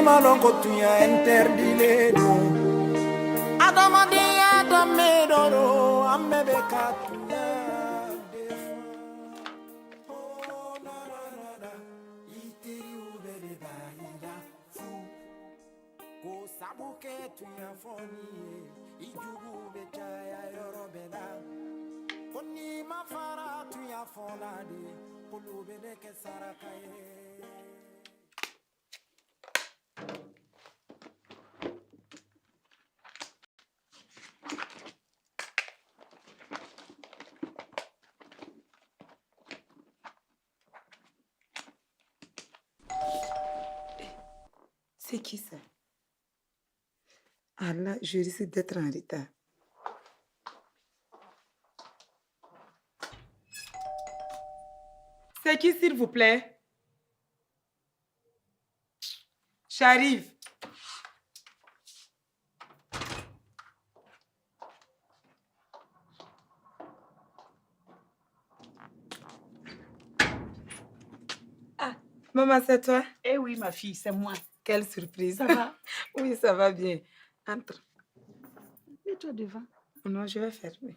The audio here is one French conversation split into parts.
malongo tuya interdilero Adamadi adamedoro amebeka tuya Oh na na na na itiri ubele baila fu Ko sabuke tuya foni ijugu betaya yorobela Koni mafara tuya folade kulubele ke sarakaye C'est qui ça? Ah là, je risque d'être en retard. C'est qui, s'il vous plaît? J'arrive. Ah, maman, c'est toi? Eh oui, ma fille, c'est moi. Quelle surprise. Ça va? Oui, ça va bien. Entre. Mets-toi devant. Non, je vais fermer.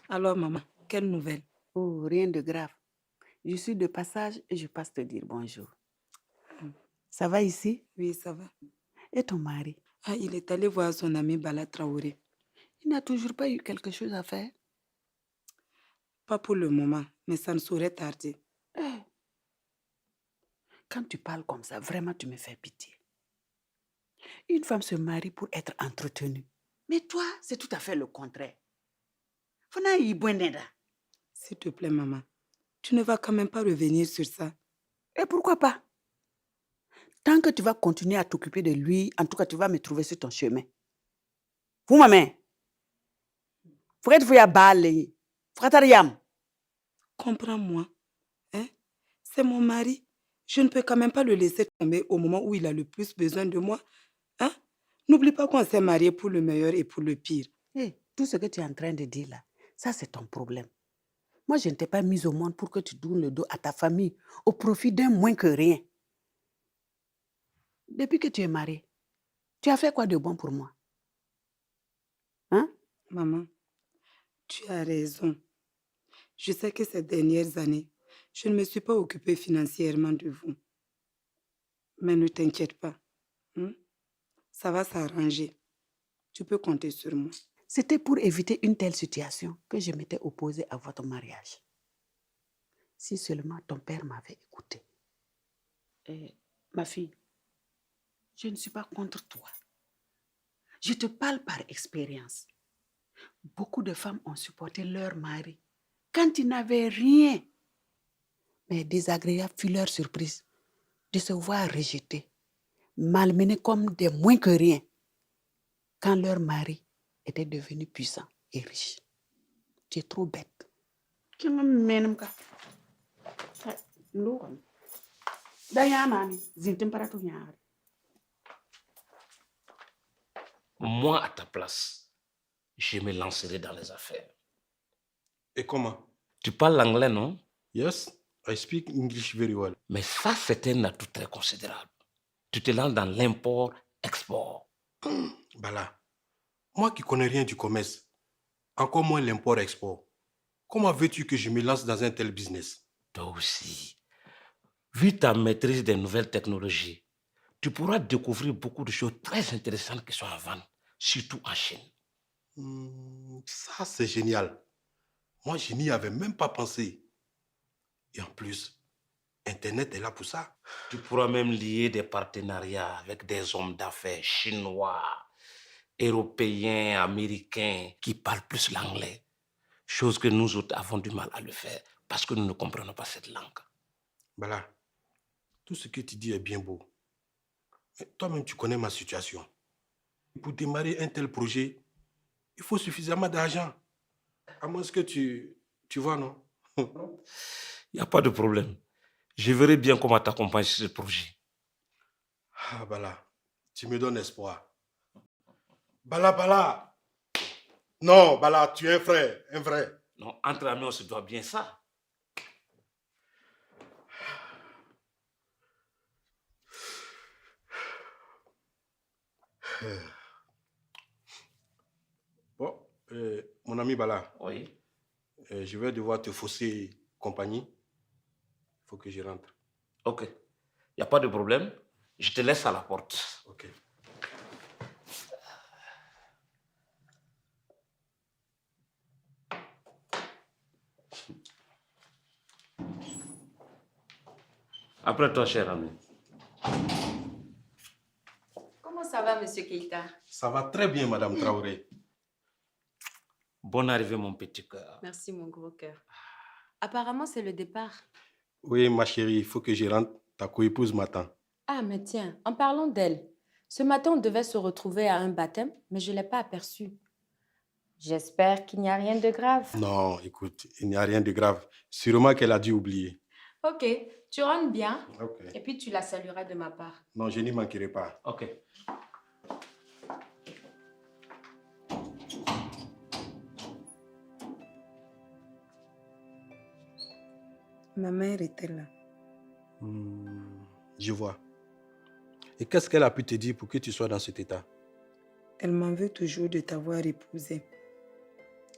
Alors, maman, quelle nouvelle? Oh, rien de grave. Je suis de passage et je passe te dire bonjour. Ça va ici? Oui, ça va. Et ton mari? Ah, il est allé voir son ami Bala Traoré. Il n'a toujours pas eu quelque chose à faire? Pas pour le moment, mais ça ne saurait tarder. Quand tu parles comme ça, vraiment, tu me fais pitié. Une femme se marie pour être entretenue. Mais toi, c'est tout à fait le contraire. Fona Ibweneda. S'il te plaît, maman, tu ne vas quand même pas revenir sur ça. Et pourquoi pas? Tant que tu vas continuer à t'occuper de lui, en tout cas, tu vas me trouver sur ton chemin. Vous, maman? Faut que tu fasses baler. Fratariam. Comprends-moi. Hein? C'est mon mari. Je ne peux quand même pas le laisser tomber au moment où il a le plus besoin de moi. Hein? N'oublie pas qu'on s'est mariés pour le meilleur et pour le pire. Hey, tout ce que tu es en train de dire là, ça c'est ton problème. Moi, je ne t'ai pas mise au monde pour que tu tournes le dos à ta famille au profit d'un moins que rien. Depuis que tu es mariée, tu as fait quoi de bon pour moi? Hein? Maman, tu as raison. Je sais que ces dernières années, je ne me suis pas occupée financièrement de vous. Mais ne t'inquiète pas. Hein? Ça va s'arranger. Tu peux compter sur moi. C'était pour éviter une telle situation que je m'étais opposée à votre mariage. Si seulement ton père m'avait écouté. Ma fille, je ne suis pas contre toi. Je te parle par expérience. Beaucoup de femmes ont supporté leur mari quand ils n'avaient rien. Mais désagréable fut leur surprise de se voir rejetés, malmenés comme des moins que rien, quand leur mari était devenu puissant et riche. Tu es trop bête. Moi, à ta place, je me lancerai dans les affaires. Et comment? Tu parles l'anglais, non? Yes, I speak English very well. Mais ça, c'est un atout très considérable. Tu te lances dans l'import-export. Bala, moi qui connais rien du commerce, encore moins l'import-export, comment veux-tu que je me lance dans un tel business? Toi aussi, vu ta maîtrise des nouvelles technologies, tu pourras découvrir beaucoup de choses très intéressantes qui sont à vendre, surtout en Chine. Ça, c'est génial. Moi, je n'y avais même pas pensé. Et en plus, Internet est là pour ça. Tu pourras même lier des partenariats avec des hommes d'affaires chinois, européens, américains qui parlent plus l'anglais. Chose que nous autres avons du mal à le faire parce que nous ne comprenons pas cette langue. Bala, tout ce que tu dis est bien beau. Mais toi-même, tu connais ma situation. Pour démarrer un tel projet, il faut suffisamment d'argent. À moins que tu vois, non? Il n'y a pas de problème. Je verrai bien comment t'accompagner sur ce projet. Ah, Bala, tu me donnes espoir. Bala. Non, Bala, tu es un vrai. Non, entre amis, on se doit bien ça. Bon, mon ami Bala, Oui. je vais devoir te fausser compagnie. Il faut que je rentre. Ok. Il n'y a pas de problème. Je te laisse à la porte. Ok. Après toi, cher ami. Comment ça va, Monsieur Keita? Ça va très bien, Madame Traoré. Bonne arrivée, mon petit cœur. Merci, mon gros cœur. Apparemment, c'est le départ. Oui, ma chérie, il faut que je rentre. Ta coépouse m'attend. Ah, mais tiens, en parlant d'elle, ce matin, on devait se retrouver à un baptême, mais je ne l'ai pas aperçue. J'espère qu'il n'y a rien de grave. Non, écoute, il n'y a rien de grave. Sûrement qu'elle a dû oublier. Ok, tu rentres bien Ok. et puis tu la salueras de ma part. Non, je n'y manquerai pas. Ok. Ma mère était là. Je vois. Et qu'est-ce qu'elle a pu te dire pour que tu sois dans cet état? Elle m'en veut toujours de t'avoir épousé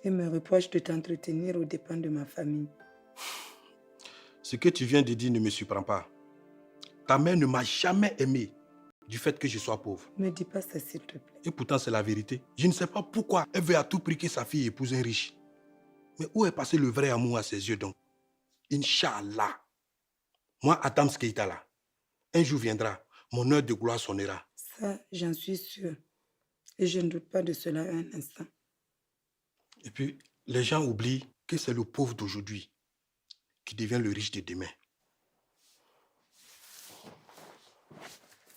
et me reproche de t'entretenir aux dépens de ma famille. Ce que tu viens de dire ne me surprend pas. Ta mère ne m'a jamais aimé du fait que je sois pauvre. Ne dis pas ça, s'il te plaît. Et pourtant, c'est la vérité. Je ne sais pas pourquoi elle veut à tout prix que sa fille épouse un riche. Mais où est passé le vrai amour à ses yeux donc? Inch'Allah. Moi, Adam Keita là, un jour viendra, mon heure de gloire sonnera. Ça, j'en suis sûre. Et je ne doute pas de cela un instant. Et puis, les gens oublient que c'est le pauvre d'aujourd'hui qui devient le riche de demain.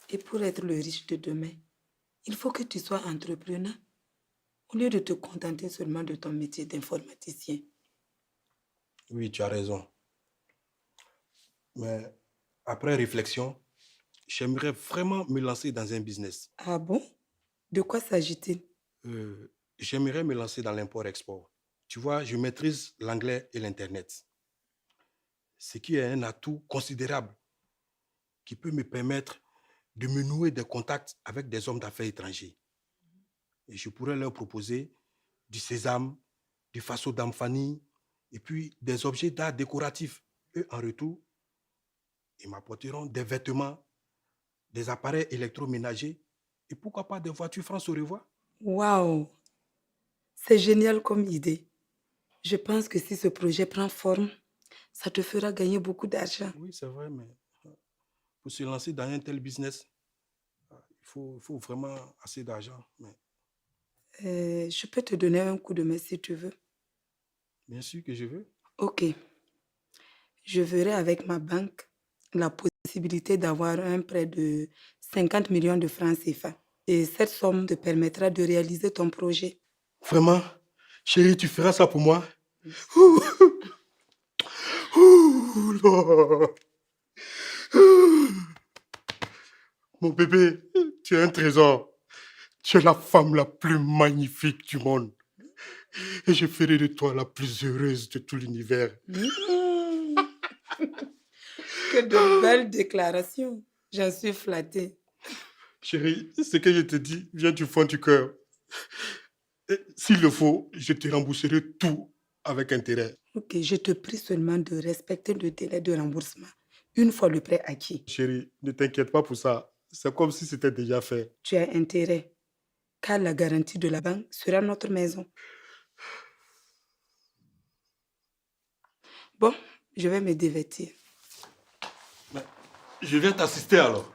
Et pour être le riche de demain, il faut que tu sois entrepreneur au lieu de te contenter seulement de ton métier d'informaticien. Oui, tu as raison. Mais après réflexion, j'aimerais vraiment me lancer dans un business. Ah bon? De quoi s'agit-il? J'aimerais me lancer dans l'import-export. Tu vois, je maîtrise l'anglais et l'Internet. Ce qui est un atout considérable qui peut me permettre de me nouer des contacts avec des hommes d'affaires étrangers. Et je pourrais leur proposer du sésame, du faso d'amphani et puis des objets d'art décoratifs. Eux, en retour, ils m'apporteront des vêtements, des appareils électroménagers et pourquoi pas des voitures France au revoir. Waouh! C'est génial comme idée. Je pense que si ce projet prend forme, ça te fera gagner beaucoup d'argent. Oui, c'est vrai, mais pour se lancer dans un tel business, il faut vraiment assez d'argent. Mais Je peux te donner un coup de main si tu veux. bien sûr que je veux. Ok. Je verrai avec ma banque la possibilité d'avoir un prêt de 50 millions de francs CFA. Et cette somme te permettra de réaliser ton projet. Vraiment, chérie, tu feras ça pour moi? Ouh, ouh, là. Mon bébé, tu es un trésor. Tu es la femme la plus magnifique du monde. Et je ferai de toi la plus heureuse de tout l'univers. Que de belles déclarations. J'en suis flattée. Chérie, ce que je te dis vient du fond du cœur. Et s'il le faut, je te rembourserai tout avec intérêt. Ok, je te prie seulement de respecter le délai de remboursement une fois le prêt acquis. Chérie, ne t'inquiète pas pour ça. C'est comme si c'était déjà fait. Tu as intérêt, car la garantie de la banque sera notre maison. Bon, je vais me dévêtir. Je viens t'assister alors.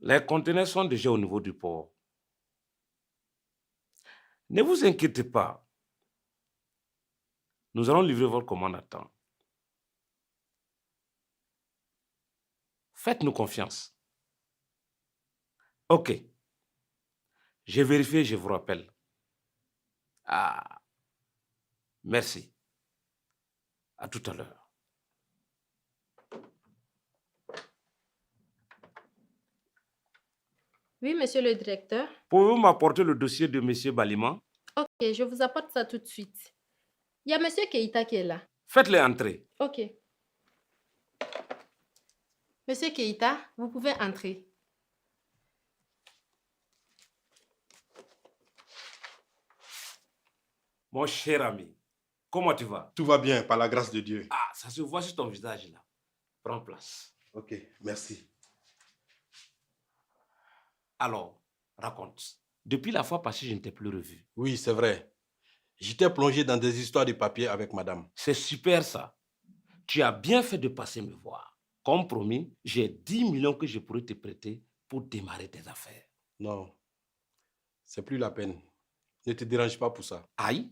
Les conteneurs sont déjà au niveau du port. Ne vous inquiétez pas. Nous allons livrer votre commande à temps. Faites-nous confiance. Ok. J'ai vérifié, je vous rappelle. Ah. Merci. À tout à l'heure. Oui, monsieur le directeur. Pouvez-vous m'apporter le dossier de M. Baliman? Ok, je vous apporte ça tout de suite. Il y a monsieur Keita qui est là. Faites-les entrer. Ok. Monsieur Keita, vous pouvez entrer. Mon cher ami, comment tu vas? Tout va bien, par la grâce de Dieu. Ah, ça se voit sur ton visage là. Prends place. Ok, merci. Alors, raconte. Depuis la fois passée, je ne t'ai plus revu. Oui, c'est vrai. J'étais plongé dans des histoires de papier avec madame. C'est super ça. Tu as bien fait de passer me voir. Comme promis, j'ai 10 millions que je pourrais te prêter pour démarrer tes affaires. Non, c'est plus la peine. Ne te dérange pas pour ça. Aïe,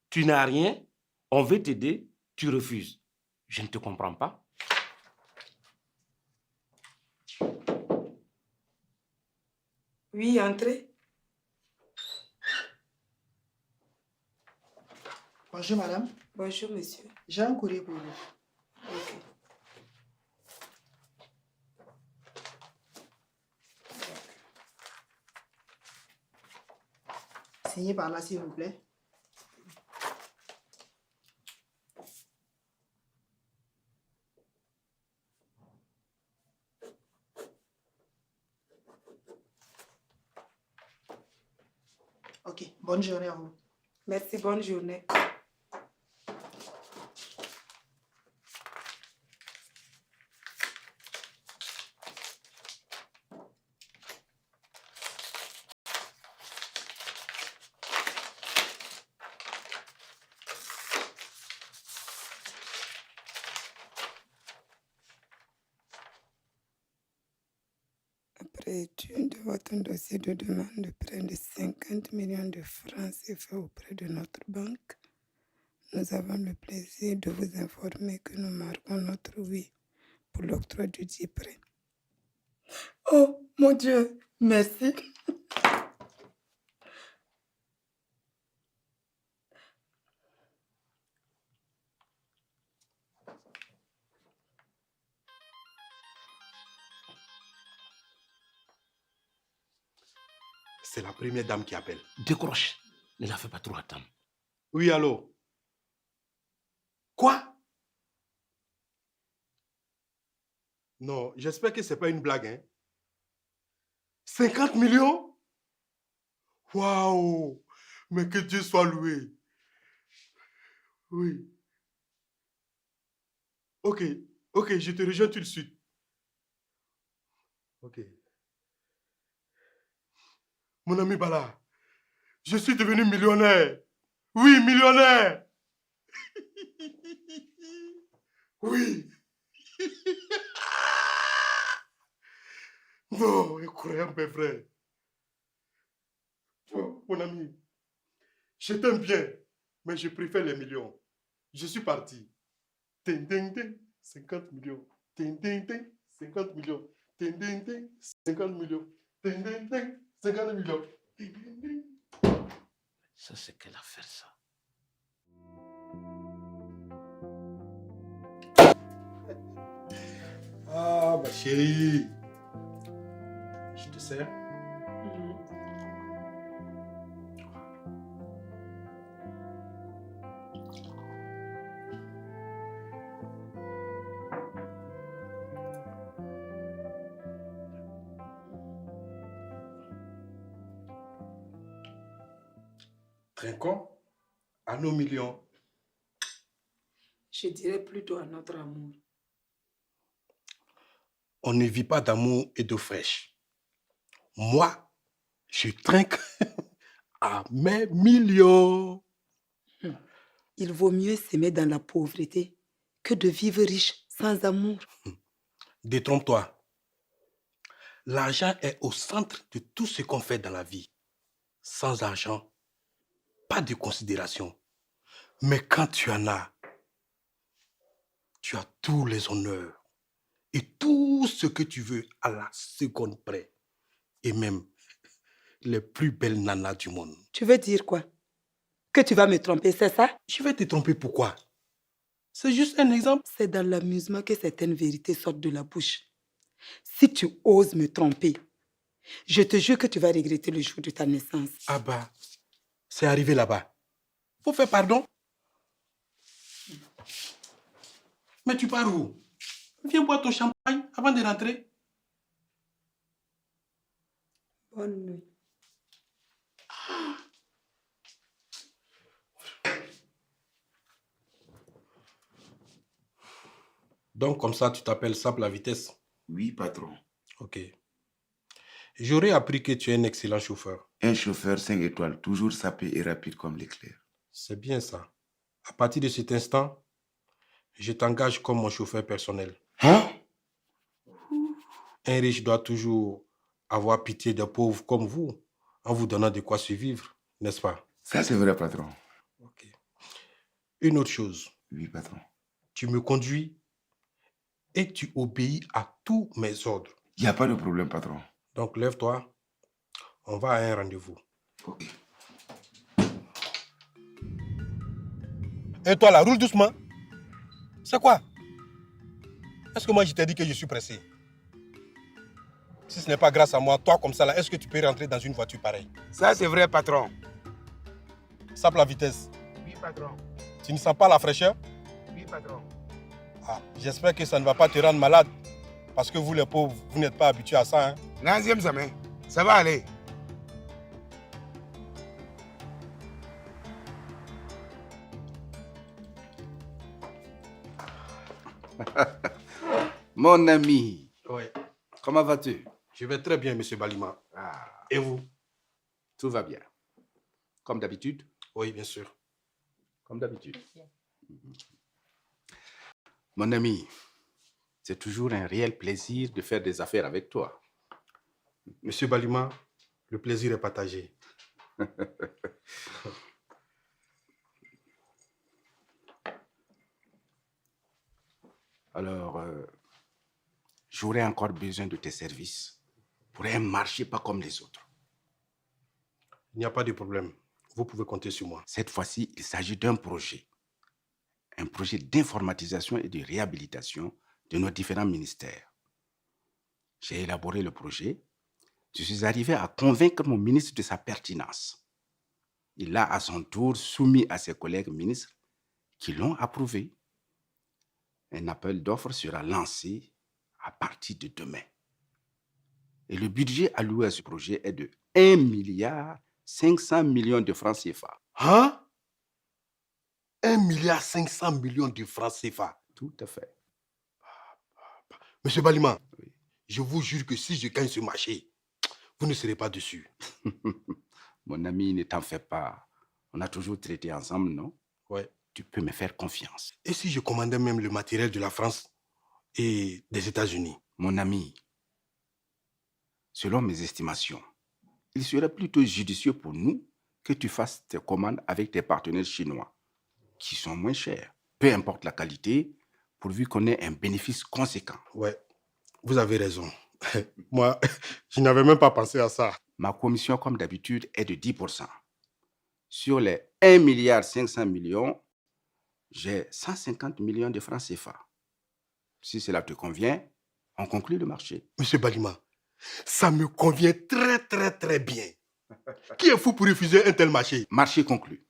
tu n'as rien, on veut t'aider, tu refuses. Je ne te comprends pas. Oui, entrez. Bonjour madame, Bonjour, monsieur. j'ai un courrier pour vous. Ok. Signez par là s'il vous plaît. Ok, bonne journée à vous. Merci, bonne journée. Après étude de votre dossier de demande de près de 50 millions de francs CFA auprès de notre banque, nous avons le plaisir de vous informer que nous marquons notre oui pour l'octroi du dit prêt. Oh, mon Dieu, merci. C'est la première dame qui appelle. Décroche, ne la fais pas trop attendre. Oui, allô? Quoi? Non, j'espère que ce n'est pas une blague, hein? 50 millions? Waouh! Mais que Dieu soit loué. Oui. Ok, ok, je te rejoins tout de suite. Ok. Mon ami Bala, je suis devenu millionnaire. Oui, millionnaire. Oui. Non, incroyable, mes frères. Oh, mon ami, je t'aime bien, mais je préfère les millions. Je suis parti. Ting, ting, ting, 50 millions. Ting, ting, ting, 50 millions. Ting, ting, ting, 50 millions. Ting, ting, ting, 50 millions. Ting, ting, ting. Ça, c'est quelle affaire, ça? Ah, ma chérie. Je te sers. Trinquons à nos millions. Je dirais plutôt à notre amour. On ne vit pas d'amour et d'eau fraîche. Moi, je trinque à mes millions. Il vaut mieux s'aimer dans la pauvreté que de vivre riche sans amour. Détrompe-toi. L'argent est au centre de tout ce qu'on fait dans la vie. Sans argent, pas de considération. Mais quand tu en as, tu as tous les honneurs et tout ce que tu veux à la seconde près. Et même les plus belles nanas du monde. Tu veux dire quoi? Que tu vas me tromper, c'est ça? Je vais te tromper pourquoi? C'est juste un exemple. C'est dans l'amusement que certaines vérités sortent de la bouche. Si tu oses me tromper, je te jure que tu vas regretter le jour de ta naissance. Ah bah, c'est arrivé là-bas. Faut faire pardon. Mais tu pars où? Viens boire ton champagne avant de rentrer. Bonne nuit. Donc, comme ça, tu t'appelles Sap la vitesse. Oui, patron. Ok. J'aurais appris que tu es un excellent chauffeur. Un chauffeur 5 étoiles, toujours sapé et rapide comme l'éclair. C'est bien ça. À partir de cet instant, je t'engage comme mon chauffeur personnel. Hein? Un riche doit toujours avoir pitié des pauvres comme vous, en vous donnant de quoi survivre, n'est-ce pas? Ça, c'est vrai, patron. Ok. Une autre chose, Oui, patron. tu me conduis et tu obéis à tous mes ordres. Il n'y a pas de problème, patron. Donc, lève-toi, on va à un rendez-vous. Ok. Et toi là, roule doucement. C'est quoi? Est-ce que moi je t'ai dit que je suis pressé? Si ce n'est pas grâce à moi, toi comme ça là, est-ce que tu peux rentrer dans une voiture pareille? Ça, c'est vrai, patron. Sape la vitesse. Oui, patron. Tu ne sens pas la fraîcheur? Oui, patron. Ah, j'espère que ça ne va pas te rendre malade. Parce que vous les pauvres, vous n'êtes pas habitués à ça. Hein? 11e semaine. Ça va aller. Mon ami, Oui. comment vas-tu? Je vais très bien, monsieur Balima. Ah, Et vous? tout va bien. Comme d'habitude? Oui, bien sûr. Comme d'habitude. Mon ami, c'est toujours un réel plaisir de faire des affaires avec toi. Monsieur Balima, le plaisir est partagé. Alors, j'aurais encore besoin de tes services pour un marché pas comme les autres. Il n'y a pas de problème. Vous pouvez compter sur moi. Cette fois-ci, il s'agit d'un projet. Un projet d'informatisation et de réhabilitation de nos différents ministères. J'ai élaboré le projet. Je suis arrivé à convaincre mon ministre de sa pertinence. Il l'a à son tour soumis à ses collègues ministres qui l'ont approuvé. Un appel d'offres sera lancé à partir de demain. Et le budget alloué à ce projet est de 1,5 milliard de francs CFA. Hein? 1,5 milliard de francs CFA. Tout à fait. Monsieur Balima, je vous jure que si je gagne ce marché, vous ne serez pas dessus. Mon ami, ne t'en fais pas. On a toujours traité ensemble, non? Ouais. Tu peux me faire confiance. Et si je commandais même le matériel de la France et des États-Unis? Mon ami, selon mes estimations, il serait plutôt judicieux pour nous que tu fasses tes commandes avec tes partenaires chinois, qui sont moins chers. Peu importe la qualité, pourvu qu'on ait un bénéfice conséquent. Ouais, vous avez raison. Moi, je n'avais même pas pensé à ça. Ma commission, comme d'habitude, est de 10%. Sur les 1,5 milliard, j'ai 150 millions de francs CFA. Si cela te convient, on conclut le marché. Monsieur Balima, ça me convient très, très, très bien. Qui est fou pour refuser un tel marché? Marché conclu.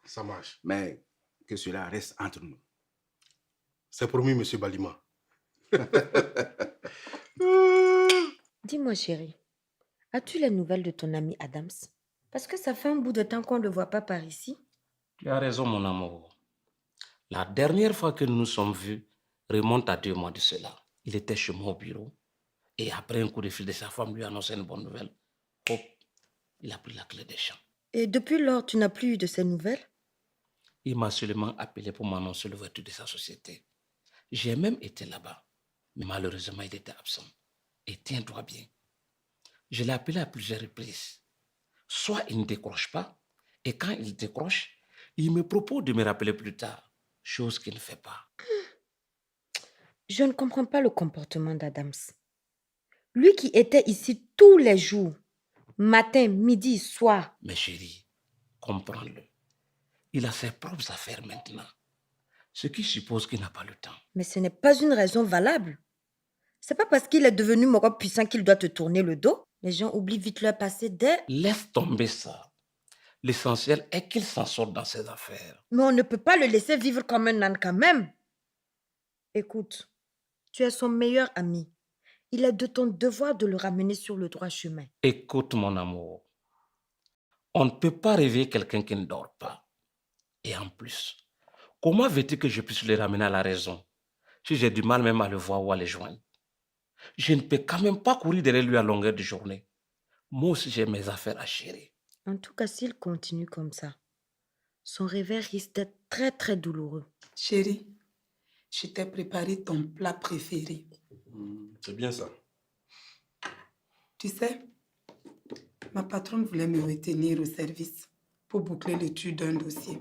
Ça marche. Mais que cela reste entre nous. C'est promis, monsieur Balima. Dis-moi, chérie, as-tu les nouvelles de ton ami Adams? Parce que ça fait un bout de temps qu'on ne le voit pas par ici. Tu as raison, mon amour. La dernière fois que nous nous sommes vus remonte à 2 mois de cela. Il était chez moi au bureau et après un coup de fil de sa femme lui annonçait une bonne nouvelle. Hop, il a pris la clé des champs. Et depuis lors, tu n'as plus eu de ces nouvelles? Il m'a seulement appelé pour m'annoncer l'ouverture de sa société. J'ai même été là-bas, mais malheureusement, il était absent. Et tiens-toi bien, je l'ai appelé à plusieurs reprises. Soit il ne décroche pas, et quand il décroche, il me propose de me rappeler plus tard, chose qu'il ne fait pas. Je ne comprends pas le comportement d'Adams. Lui qui était ici tous les jours, matin, midi, soir. Mais chérie, comprends-le. Il a ses propres affaires maintenant, ce qui suppose qu'il n'a pas le temps. Mais ce n'est pas une raison valable. C'est pas parce qu'il est devenu moro puissant qu'il doit te tourner le dos. Les gens oublient vite leur passé dès... Laisse tomber ça. L'essentiel est qu'il s'en sorte dans ses affaires. Mais on ne peut pas le laisser vivre comme un âne quand même. Écoute, tu es son meilleur ami. Il est de ton devoir de le ramener sur le droit chemin. Écoute, mon amour. On ne peut pas réveiller quelqu'un qui ne dort pas. Et en plus, comment veux-tu que je puisse le ramener à la raison si j'ai du mal même à le voir ou à le joindre? Je ne peux quand même pas courir derrière lui à longueur de journée. Moi aussi, j'ai mes affaires à gérer. En tout cas, s'il continue comme ça, son réveil risque d'être très très douloureux. Chérie, je t'ai préparé ton plat préféré. C'est bien ça. Tu sais, ma patronne voulait me retenir au service pour boucler l'étude d'un dossier.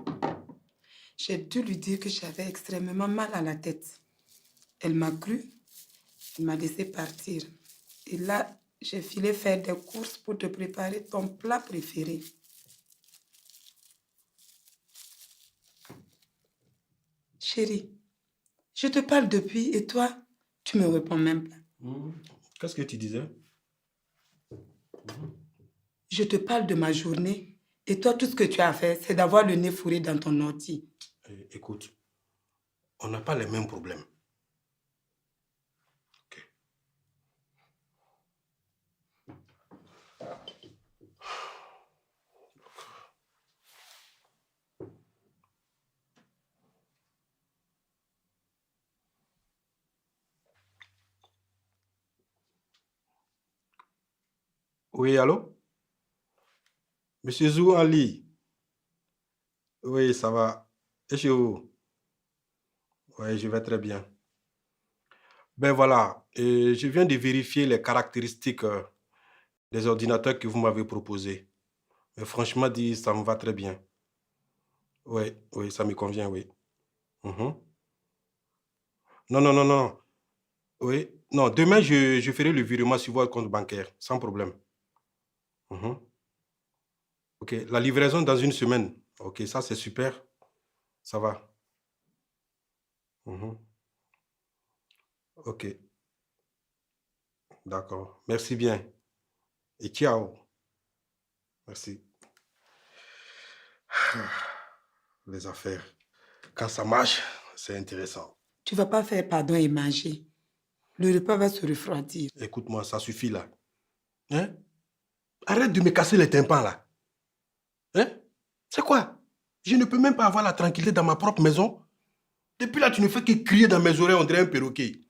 J'ai dû lui dire que j'avais extrêmement mal à la tête. Elle m'a cru, elle m'a laissé partir. Et là, j'ai filé faire des courses pour te préparer ton plat préféré. Chérie, je te parle depuis et toi, tu me réponds même pas. Qu'est-ce que tu disais? Je te parle de ma journée et toi, tout ce que tu as fait, c'est d'avoir le nez fourré dans ton ordi. Écoute, on n'a pas les mêmes problèmes. Oui, allô? Monsieur Zou Ali. Oui, ça va. Et chez vous? Oui, je vais très bien. Ben voilà, je viens de vérifier les caractéristiques des ordinateurs que vous m'avez proposés. Mais franchement dit, ça me va très bien. Oui, oui, ça me convient, oui. Non, non, non, non. Oui, non, demain, je ferai le virement sur votre compte bancaire, sans problème. Ok, la livraison dans une semaine. Ok, ça c'est super. Ça va. Ok, d'accord. Merci bien. Et ciao. Merci. Les affaires. Quand ça marche, c'est intéressant. Tu vas pas faire pardon et manger. Le repas va se refroidir. Écoute-moi, ça suffit là. Hein? Arrête de me casser les tympans là. Hein? C'est quoi? Je ne peux même pas avoir la tranquillité dans ma propre maison. Depuis là, tu ne fais que crier dans mes oreilles, on dirait un perroquet.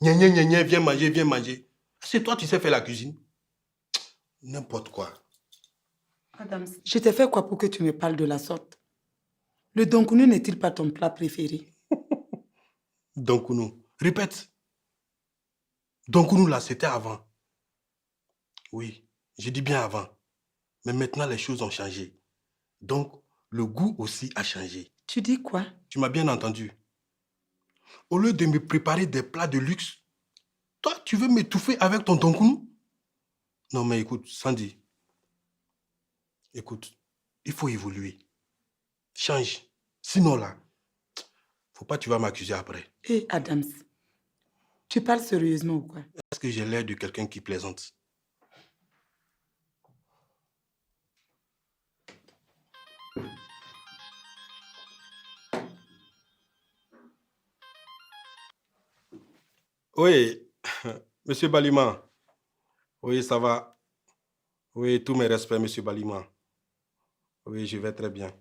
Gna gna gna gna, viens manger, viens manger. C'est toi, tu sais faire la cuisine. N'importe quoi. Adams, je t'ai fait quoi pour que tu me parles de la sorte? Le donkounou n'est-il pas ton plat préféré? Donkounou. Répète. Donkounou là, c'était avant. Oui, je dis bien avant. Mais maintenant, les choses ont changé. Donc, le goût aussi a changé. Tu dis quoi? Tu m'as bien entendu. Au lieu de me préparer des plats de luxe, toi, tu veux m'étouffer avec ton donkounou? Non, mais écoute, Sandy. Écoute, il faut évoluer. Change. Sinon, là, faut pas que tu vas m'accuser après. Hé, Adams, tu parles sérieusement ou quoi? Est-ce que j'ai l'air de quelqu'un qui plaisante? Oui, monsieur Baliman. Oui, ça va. Oui, tous mes respects, monsieur Baliman. Oui, je vais très bien.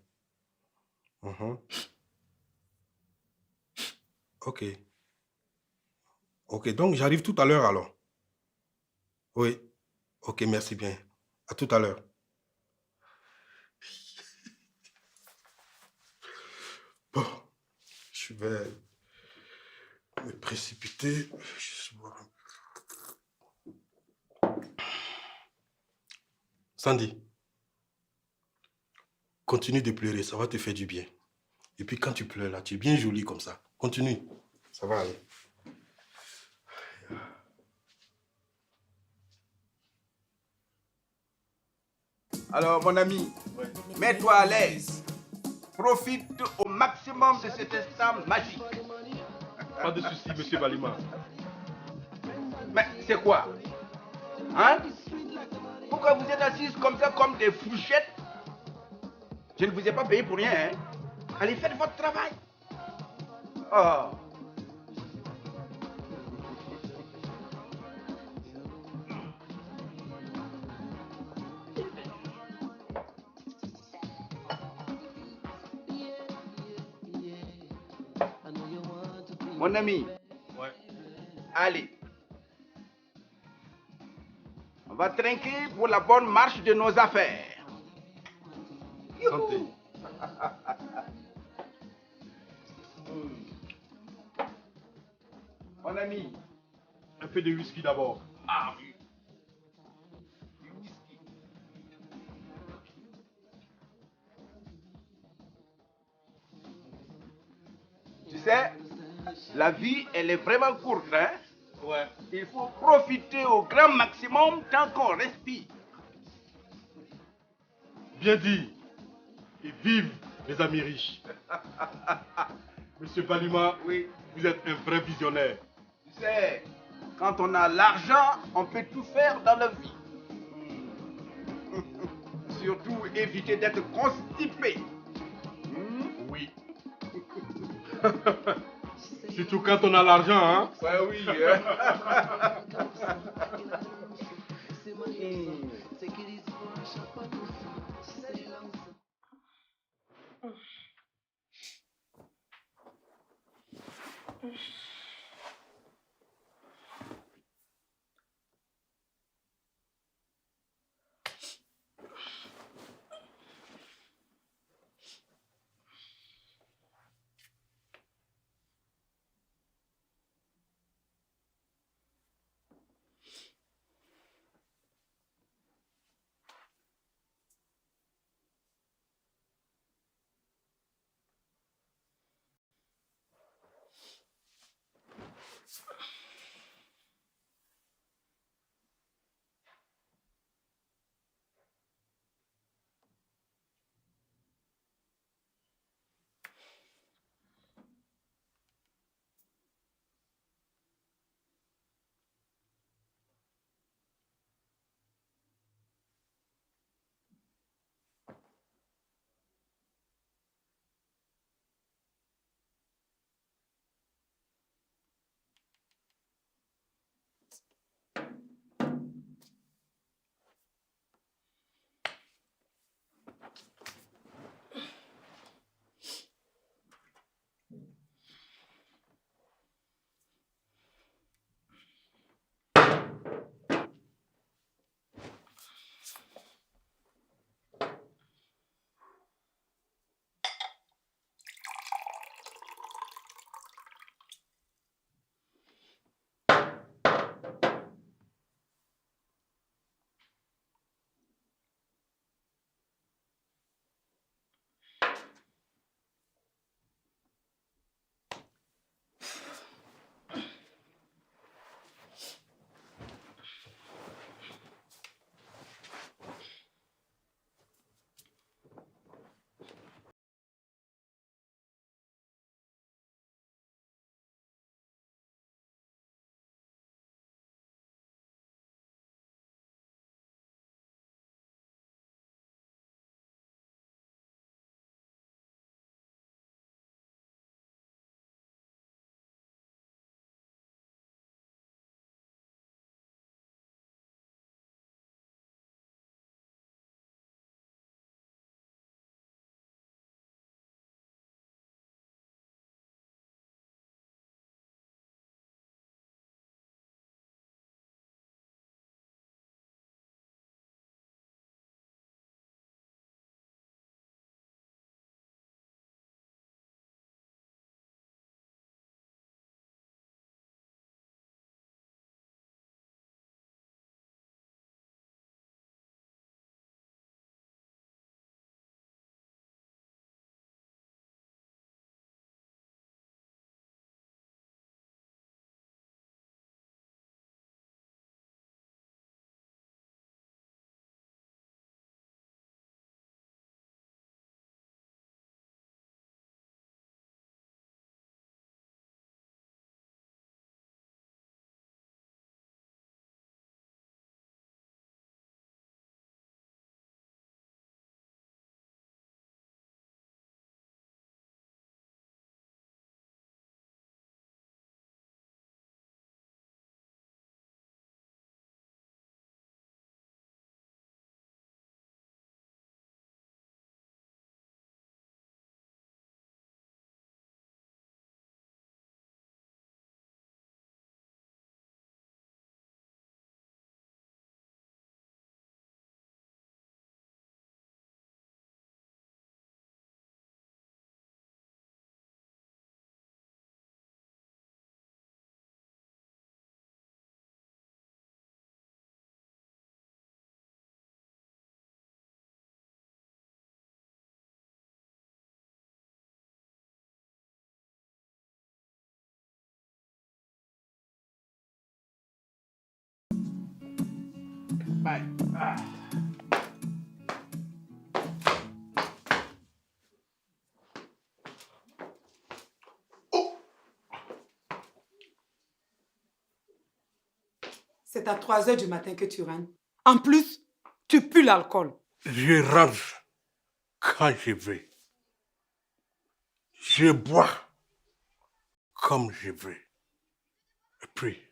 Ok. Ok, donc j'arrive tout à l'heure alors. Oui. Ok, merci bien. À tout à l'heure. Bon, je vais me précipiter. Juste boire un peu. Sandy, continue de pleurer, ça va te faire du bien. Et puis quand tu pleures là, tu es bien jolie comme ça. Continue, ça va aller. Alors, mon ami, mets-toi à l'aise. Profite au maximum de cet instant magique. Pas de souci, monsieur Baliman. Mais c'est quoi? Hein? Pourquoi vous êtes assises comme ça, comme des fourchettes? Je ne vous ai pas payé pour rien, hein? Allez, faites votre travail. Oh, Mon ami. Ouais. Allez. On va trinquer pour la bonne marche de nos affaires. Santé. Mon ami. Un peu de whisky d'abord. Ah oui. Du whisky. Tu sais, la vie, elle est vraiment courte, hein? Ouais. Il faut profiter au grand maximum tant qu'on respire. Bien dit. Et vive les amis riches. Monsieur Balima, Oui. vous êtes un vrai visionnaire. Tu sais, quand on a l'argent, on peut tout faire dans la vie. Surtout éviter d'être constipé. Oui. Surtout quand on a l'argent, hein? Ouais, oui. Bye. Ah. C'est à 3 heures du matin que tu rentres. En plus, tu pues l'alcool. Je range quand je veux. Je bois comme je veux. Et puis,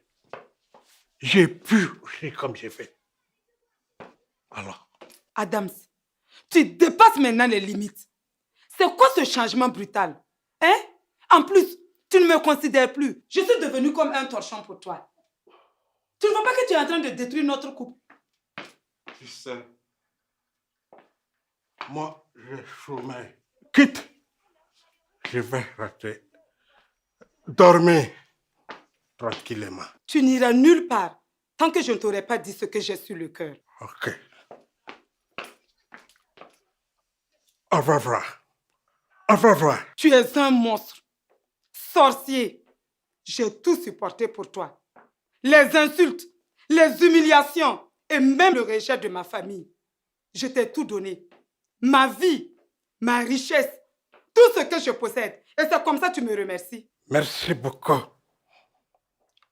je pue aussi comme je veux. Alors, Adams, tu dépasses maintenant les limites. C'est quoi ce changement brutal? Hein? En plus, tu ne me considères plus. Je suis devenu comme un torchon pour toi. Tu ne vois pas que tu es en train de détruire notre couple? tu sais, moi, je sommeil. Quitte, je vais rester dormir tranquillement. Tu n'iras nulle part tant que je ne t'aurai pas dit ce que j'ai sur le cœur. Ok. Au revoir. Au revoir. Tu es un monstre, sorcier. J'ai tout supporté pour toi. Les insultes, les humiliations et même le rejet de ma famille. Je t'ai tout donné. Ma vie, ma richesse, tout ce que je possède. Et c'est comme ça que tu me remercies. Merci beaucoup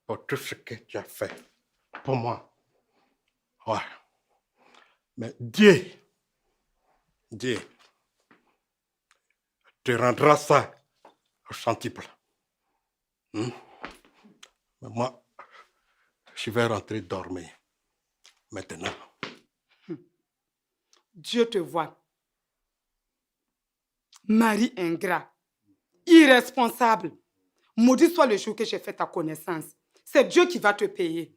pour tout ce que tu as fait pour moi. Ouais. Mais Dieu te rendra ça au centuple. Mais moi, je vais rentrer dormir. Maintenant. Dieu te voit. Mari ingrat, irresponsable. Maudit soit le jour que j'ai fait ta connaissance. C'est Dieu qui va te payer.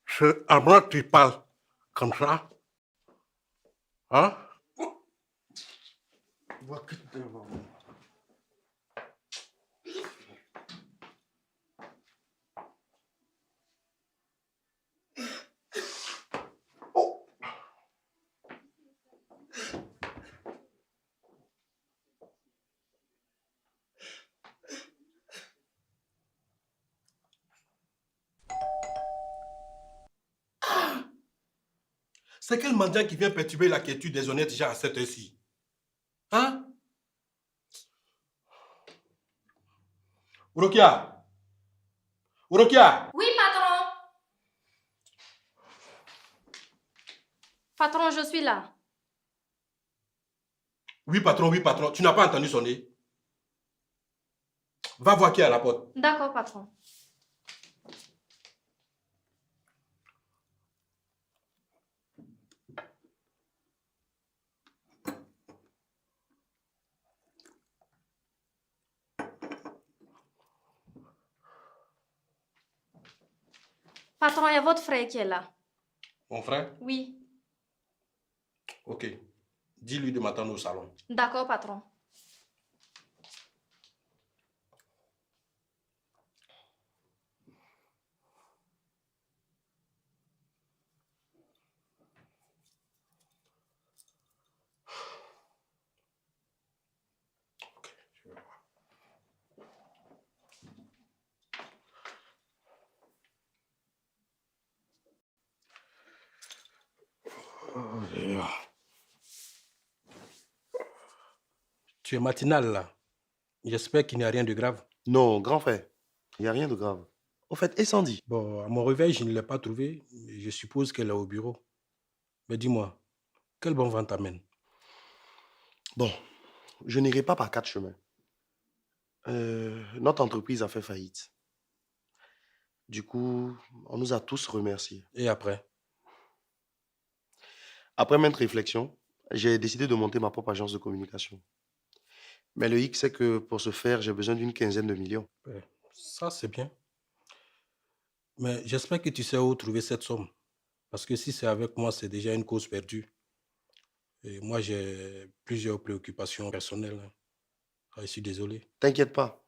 C'est à moi que tu parles comme ça? Hein? C'est quel mendiant qui vient perturber la quiétude des honnêtes gens à cette heure-ci? Hein? Urokia! Urokia! Oui, patron. Patron, je suis là. Oui, patron. Tu n'as pas entendu sonner? Va voir qui est à la porte. D'accord, patron. Patron, il y a votre frère qui est là. Mon frère? Oui. Ok. Dis-lui de m'attendre au salon. D'accord, patron. Tu es matinal là. J'espère qu'il n'y a rien de grave. Non, grand frère, il n'y a rien de grave. Au fait, et Sandy? Bon, à mon réveil, je ne l'ai pas trouvée. Je suppose qu'elle est au bureau. Mais dis-moi, quel bon vent t'amène? Bon, je n'irai pas par 4 chemins. Notre entreprise a fait faillite. Du coup, on nous a tous remerciés. Et après? Après maintes réflexions, j'ai décidé de monter ma propre agence de communication. Mais le hic, c'est que pour ce faire, j'ai besoin d'une 15aine de millions. Ça, c'est bien. Mais j'espère que tu sais où trouver cette somme. Parce que si c'est avec moi, c'est déjà une cause perdue. Et moi, j'ai plusieurs préoccupations personnelles. Ah, je suis désolé. T'inquiète pas,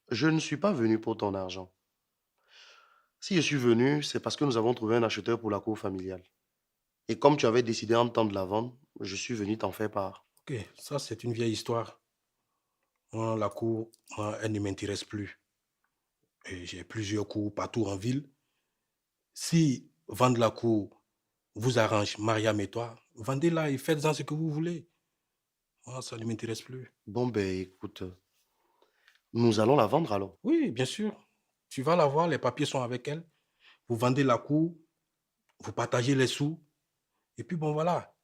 je ne suis pas venu pour ton argent. Si je suis venu, c'est parce que nous avons trouvé un acheteur pour la cour familiale. Et comme tu avais décidé en temps de la vendre, je suis venu t'en faire part. Ok, ça, c'est une vieille histoire. Moi, la cour, moi, elle ne m'intéresse plus. Et j'ai plusieurs cours partout en ville. Si vendre la cour vous arrange, Mariam et toi, vendez-la et faites-en ce que vous voulez. Moi, ça ne m'intéresse plus. Bon, ben écoute, nous allons la vendre alors. Oui, bien sûr. Tu vas la voir, les papiers sont avec elle. Vous vendez la cour, vous partagez les sous. Et puis bon, voilà.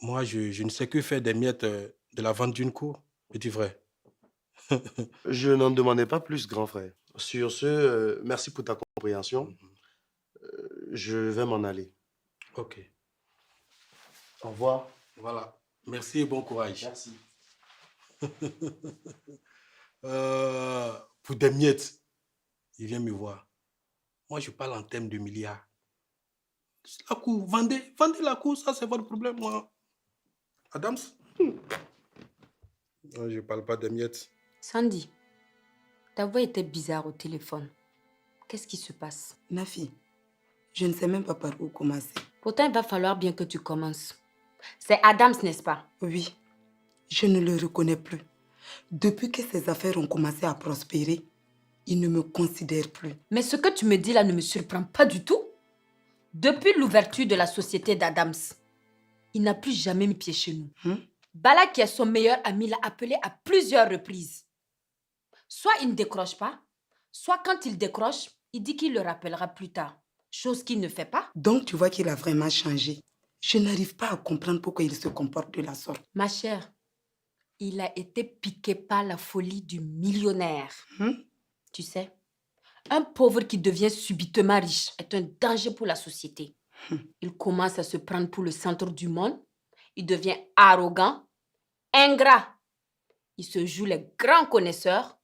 Moi, je ne sais que faire des miettes de la vente d'une cour, petit frère. Je n'en demandais pas plus, grand frère. Sur ce, merci pour ta compréhension. Je vais m'en aller. Ok. Au revoir. Voilà. Merci et bon courage. Merci. Pour des miettes, il vient me voir. Moi, je parle en termes de milliards. La cour, vendez la cour, ça c'est votre problème, moi. Adams? Non, je ne parle pas des miettes. Sandy, ta voix était bizarre au téléphone. Qu'est-ce qui se passe? Nafi, je ne sais même pas par où commencer. Pourtant, il va falloir bien que tu commences. C'est Adams, n'est-ce pas? Oui, je ne le reconnais plus. Depuis que ses affaires ont commencé à prospérer, il ne me considère plus. Mais ce que tu me dis là ne me surprend pas du tout. Depuis l'ouverture de la société d'Adams, il n'a plus jamais mis pied chez nous. Bala, qui est son meilleur ami, l'a appelé à plusieurs reprises. Soit il ne décroche pas, soit quand il décroche, il dit qu'il le rappellera plus tard. Chose qu'il ne fait pas. Donc tu vois qu'il a vraiment changé. Je n'arrive pas à comprendre pourquoi il se comporte de la sorte. Ma chère, il a été piqué par la folie du millionnaire. Tu sais, un pauvre qui devient subitement riche est un danger pour la société. Il commence à se prendre pour le centre du monde. Il devient arrogant, ingrat. Il se joue les grands connaisseurs.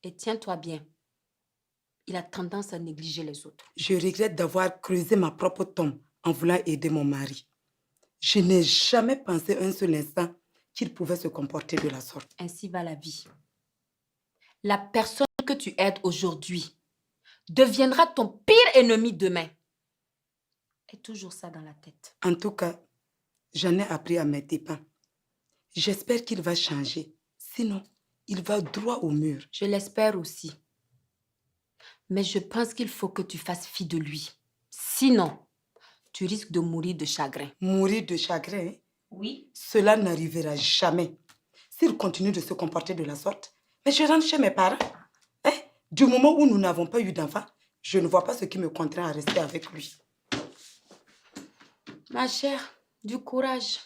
Et tiens-toi bien, il a tendance à négliger les autres. Je regrette d'avoir creusé ma propre tombe en voulant aider mon mari. Je n'ai jamais pensé un seul instant qu'il pouvait se comporter de la sorte. Ainsi va la vie. La personne que tu aides aujourd'hui deviendra ton pire ennemi demain. Et toujours ça dans la tête. En tout cas, j'en ai appris à mes dépens. J'espère qu'il va changer. Sinon, il va droit au mur. Je l'espère aussi. Mais je pense qu'il faut que tu fasses fi de lui. Sinon, tu risques de mourir de chagrin. Mourir de chagrin? Oui. Cela n'arrivera jamais. S'il continue de se comporter de la sorte, mais je rentre chez mes parents. Du moment où nous n'avons pas eu d'enfant, je ne vois pas ce qui me contraint à rester avec lui. Ma chère, du courage.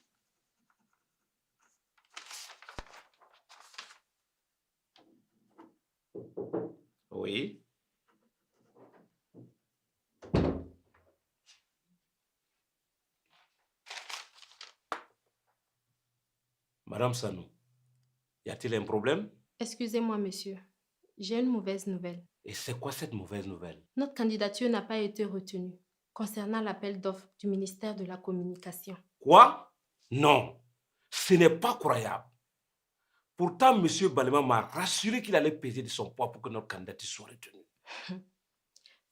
Oui. Madame Sanou, y a-t-il un problème? Excusez-moi, monsieur. J'ai une mauvaise nouvelle. Et c'est quoi cette mauvaise nouvelle? Notre candidature n'a pas été retenue concernant l'appel d'offres du ministère de la Communication. Quoi? Non, ce n'est pas croyable. Pourtant, M. Balema m'a rassuré qu'il allait peser de son poids pour que notre candidature soit retenue.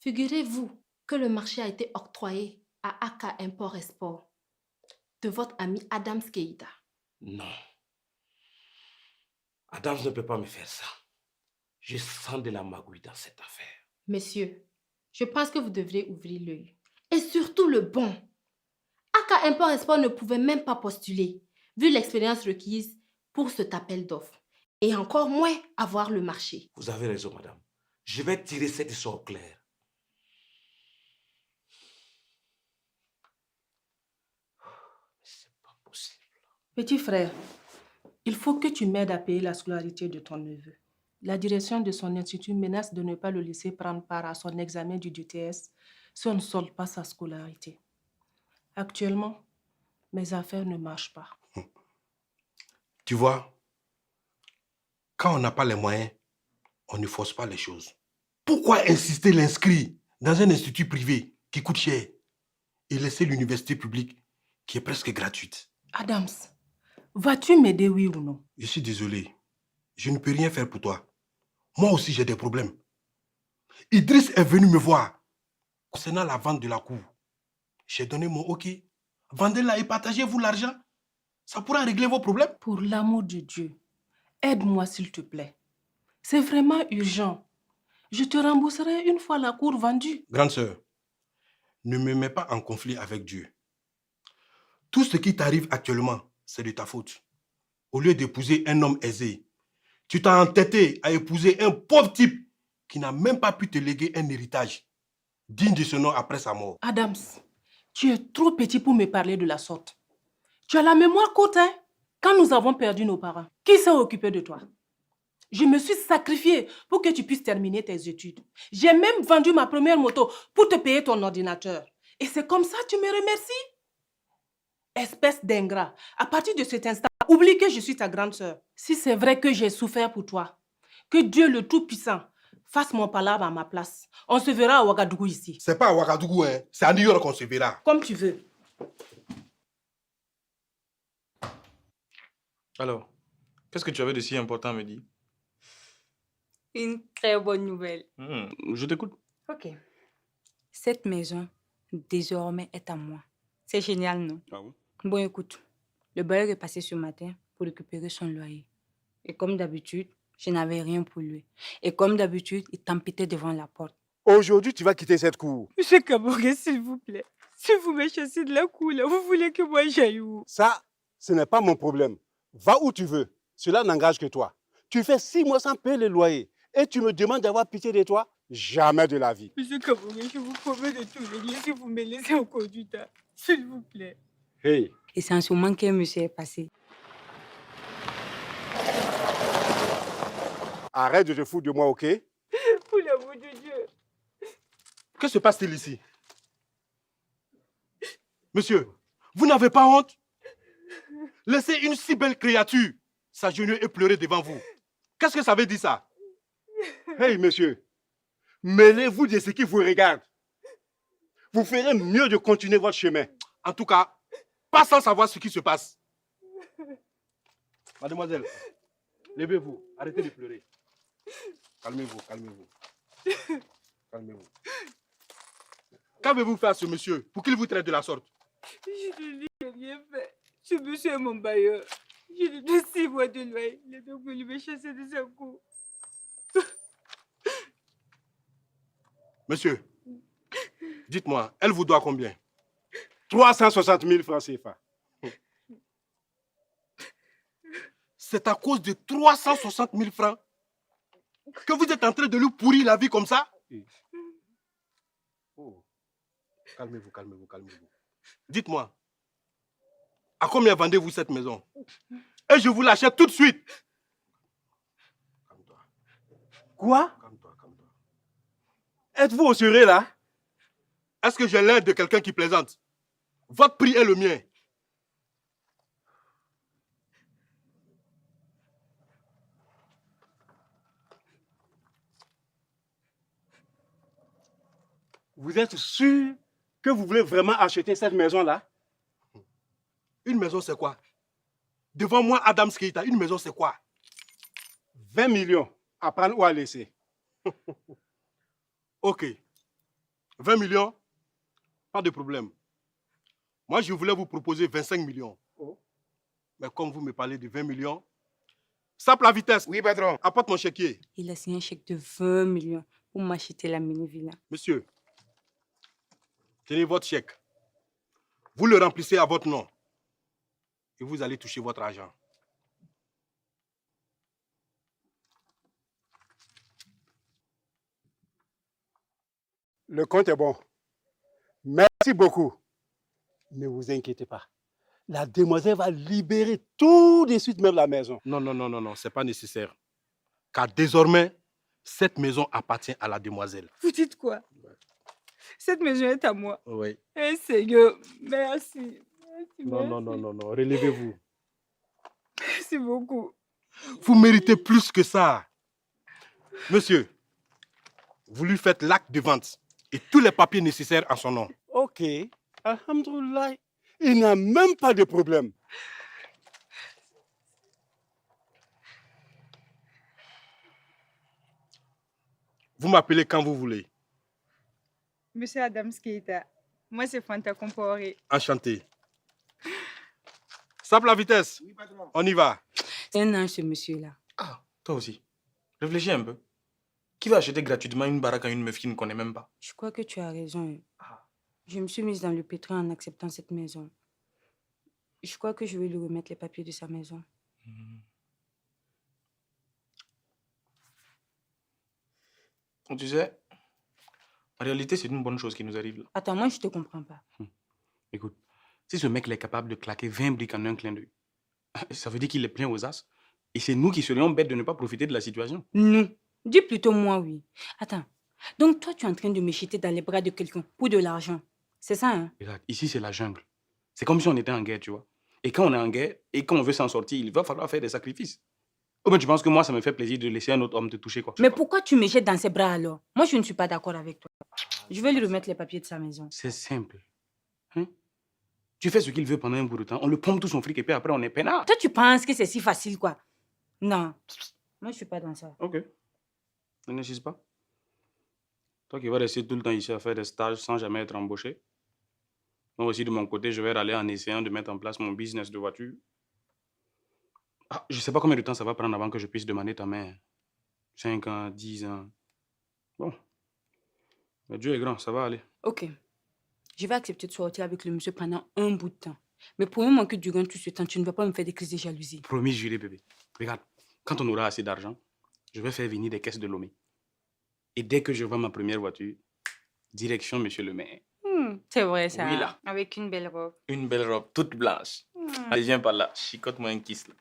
Figurez-vous que le marché a été octroyé à AK Import-Export de votre ami Adams Keïta. Non. Adams ne peut pas me faire ça. Je sens de la magouille dans cette affaire. Monsieur, je pense que vous devriez ouvrir l'œil. Et surtout le bon. AK Import-Export ne pouvait même pas postuler, vu l'expérience requise pour cet appel d'offres. Et encore moins avoir le marché. Vous avez raison, madame. Je vais tirer cette histoire au clair. C'est pas possible. Petit frère, il faut que tu m'aides à payer la scolarité de ton neveu. La direction de son institut menace de ne pas le laisser prendre part à son examen du DTS si on ne solde pas sa scolarité. Actuellement, mes affaires ne marchent pas. Tu vois, quand on n'a pas les moyens, on ne force pas les choses. Pourquoi insister l'inscrire dans un institut privé qui coûte cher et laisser l'université publique qui est presque gratuite? Adams, vas-tu m'aider, oui ou non? Je suis désolé. Je ne peux rien faire pour toi. Moi aussi, j'ai des problèmes. Idriss est venu me voir concernant la vente de la cour. J'ai donné mon OK. Vendez-la et partagez-vous l'argent. Ça pourra régler vos problèmes. Pour l'amour de Dieu, aide-moi s'il te plaît. C'est vraiment urgent. Je te rembourserai une fois la cour vendue. Grande sœur, ne me mets pas en conflit avec Dieu. Tout ce qui t'arrive actuellement, c'est de ta faute. Au lieu d'épouser un homme aisé, tu t'as entêté à épouser un pauvre type qui n'a même pas pu te léguer un héritage digne de ce nom après sa mort. Adams, tu es trop petit pour me parler de la sorte. Tu as la mémoire courte, hein? Quand nous avons perdu nos parents, qui s'est occupé de toi? Je me suis sacrifiée pour que tu puisses terminer tes études. J'ai même vendu ma première moto pour te payer ton ordinateur. Et c'est comme ça que tu me remercies? Espèce d'ingrat. À partir de cet instant, oublie que je suis ta grande sœur. Si c'est vrai que j'ai souffert pour toi, que Dieu le Tout-Puissant fasse mon palabre à ma place. On se verra à Ouagadougou ici. C'est pas à Ouagadougou, hein. C'est à New York qu'on se verra. Comme tu veux. Alors, qu'est-ce que tu avais de si important à me dire? Une très bonne nouvelle. Je t'écoute. Ok. Cette maison, désormais, est à moi. C'est génial, non? Ah oui? Bon, écoute, le bailleur est passé ce matin pour récupérer son loyer. Et comme d'habitude, je n'avais rien pour lui. Et comme d'habitude, il tempêtait devant la porte. Aujourd'hui, tu vas quitter cette cour. Monsieur Kaboré, s'il vous plaît. Si vous me chassez de la cour, là, vous voulez que moi j'aille où? Ça, ce n'est pas mon problème. Va où tu veux. Cela n'engage que toi. Tu fais 6 mois sans payer le loyer et tu me demandes d'avoir pitié de toi? Jamais de la vie. Monsieur Kaboré, je vous promets de tout régler si vous me laissez encore du temps. S'il vous plaît. Hey. Et c'est en ce moment qu'un monsieur est passé. Arrête de te foutre de moi, ok? Pour l'amour de Dieu. Que se passe-t-il ici? Monsieur, vous n'avez pas honte? Laissez une si belle créature s'agenouiller et pleurer devant vous. Qu'est-ce que ça veut dire ça? Hey, monsieur, mêlez-vous de ce qui vous regarde. Vous ferez mieux de continuer votre chemin. En tout cas, pas sans savoir ce qui se passe. Mademoiselle, levez-vous, arrêtez de pleurer. Calmez-vous, calmez-vous. Calmez-vous. Qu'avez-vous fait à ce monsieur pour qu'il vous traite de la sorte? Je ne lui ai rien fait. Ce monsieur est mon bailleur. Je lui donne 6 mois de loyer. Il a donc voulu me chasser de sa cour. Monsieur, dites-moi, elle vous doit combien? 360 000 francs CFA. C'est à cause de 360 000 francs que vous êtes en train de lui pourrir la vie comme ça? Oh. Calmez-vous, calmez-vous, calmez-vous. Dites-moi, à combien vendez-vous cette maison? Et je vous l'achète tout de suite. Calme-toi. Quoi? Calme-toi, calme-toi. Êtes-vous au sérieux là? Est-ce que j'ai l'air de quelqu'un qui plaisante? Votre prix est le mien. Vous êtes sûr que vous voulez vraiment acheter cette maison-là? Une maison, c'est quoi? Devant moi, Adams Keita, une maison, c'est quoi? 20 millions à prendre ou à laisser. Ok. 20 millions, pas de problème. Moi, je voulais vous proposer 25 millions. Oh. Mais comme vous me parlez de 20 millions, sape la vitesse. Oui, patron. Apporte mon chéquier. Il a signé un chèque de 20 millions pour m'acheter la mini-villa. Monsieur, tenez votre chèque. Vous le remplissez à votre nom. Et vous allez toucher votre argent. Le compte est bon. Merci beaucoup. Ne vous inquiétez pas. La demoiselle va libérer tout de suite même la maison. Non, non, non, non, non, c'est pas nécessaire. Car désormais, cette maison appartient à la demoiselle. Vous dites quoi? Cette maison est à moi. Oui. Eh Seigneur, merci. Merci, Non, non, non, non, non, relevez-vous. Merci beaucoup. Vous méritez plus que ça. Monsieur, vous lui faites l'acte de vente et tous les papiers nécessaires en son nom. Ok. Alhamdoulilah. Il n'y a même pas de problème. Vous m'appelez quand vous voulez. Monsieur Adams Keita, moi c'est Fanta Comporé. Enchanté. Sape la vitesse. Oui, patron. On y va. C'est un ange ce monsieur-là. Ah, toi aussi. Réfléchis un peu. Qui va acheter gratuitement une baraque à une meuf qui ne connaît même pas? Je crois que tu as raison. Je me suis mise dans le pétrin en acceptant cette maison. Je crois que je vais lui remettre les papiers de sa maison. Tu sais, en réalité, c'est une bonne chose qui nous arrive là. Attends, moi, je te comprends pas. Écoute, si ce mec est capable de claquer 20 briques en un clin d'œil, ça veut dire qu'il est plein aux as. Et c'est nous qui serions bêtes de ne pas profiter de la situation. Nous. Dis plutôt moi, oui. Attends. Donc, toi, tu es en train de me jeter dans les bras de quelqu'un pour de l'argent. C'est ça, hein? Regarde, ici, c'est la jungle. C'est comme si on était en guerre, tu vois. Et quand on est en guerre, et quand on veut s'en sortir, il va falloir faire des sacrifices. Oh, ben, tu penses que moi, ça me fait plaisir de laisser un autre homme te toucher, quoi? Mais pourquoi tu me jettes dans ses bras alors? Moi, je ne suis pas d'accord avec toi. Je vais lui remettre les papiers de sa maison. C'est simple. Hein? Tu fais ce qu'il veut pendant un bout de temps, on le pompe tout son fric et puis après, on est peinard. Toi, tu penses que c'est si facile, quoi? Non. Moi, je suis pas dans ça. Ok. Ne n'insiste pas. Toi qui vas rester tout le temps ici à faire des stages sans jamais être embauché. Moi aussi, de mon côté, je vais aller en essayant de mettre en place mon business de voiture. Ah, je ne sais pas combien de temps ça va prendre avant que je puisse demander ta main. 5 ans, 10 ans. Bon. Mais Dieu est grand, ça va aller. Ok. Je vais accepter de sortir avec le monsieur pendant un bout de temps. Mais pour moi que durant tout ce temps, tu ne vas pas me faire des crises de jalousie. Promis, juré, bébé. Regarde, quand on aura assez d'argent, je vais faire venir des caisses de Lomé. Et dès que je vois ma première voiture, direction monsieur le maire. C'est vrai, ça. Oui, là. Avec une belle robe. Une belle robe toute blanche. Allez, viens par là. Chicote-moi un kiss, là.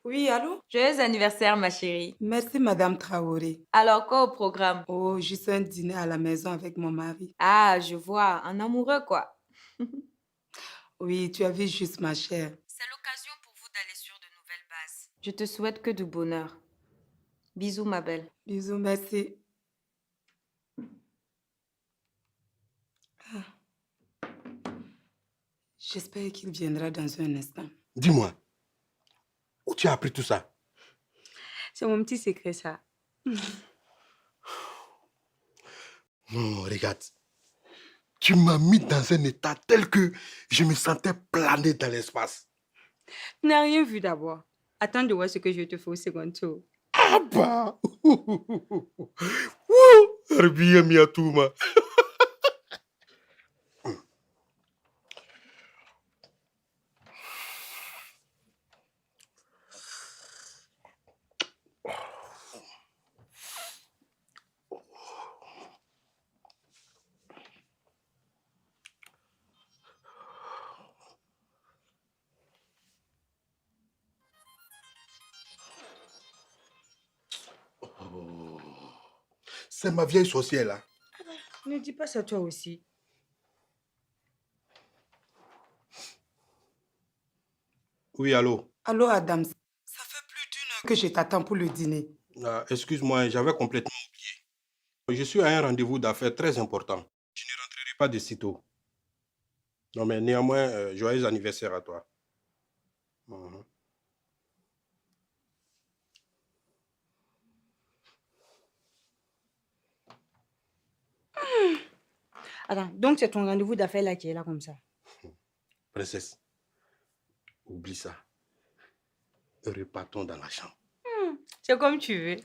Oui, allô? Joyeux anniversaire, ma chérie. Merci, Madame Traoré. Alors, quoi au programme? Oh, juste un dîner à la maison avec mon mari. Ah, je vois, un amoureux, quoi. Oui, tu as vu juste, ma chère. C'est l'occasion pour vous d'aller sur de nouvelles bases. Je te souhaite que du bonheur. Bisous, ma belle. Bisous, merci. Ah. J'espère qu'il viendra dans un instant. Dis-moi, où tu as appris tout ça? C'est mon petit secret, ça. Non, regarde. Tu m'as mis dans un état tel que je me sentais planer dans l'espace. Tu n'as rien vu d'abord. Attends de voir ce que je te fais au second tour. Ah bah! Arbiya Miatouma. C'est ma vieille sorcière là. Ne dis pas ça toi aussi. Oui, allô? Allô, Adam. Ça fait plus d'1 heure que je t'attends pour le dîner. Ah, excuse-moi, j'avais complètement oublié. Je suis à un rendez-vous d'affaires très important. Je ne rentrerai pas de sitôt. Non, mais néanmoins, joyeux anniversaire à toi. Mhm. Attends, donc c'est ton rendez-vous d'affaires là qui est là comme ça. Princesse, oublie ça. Repartons dans la chambre. C'est comme tu veux.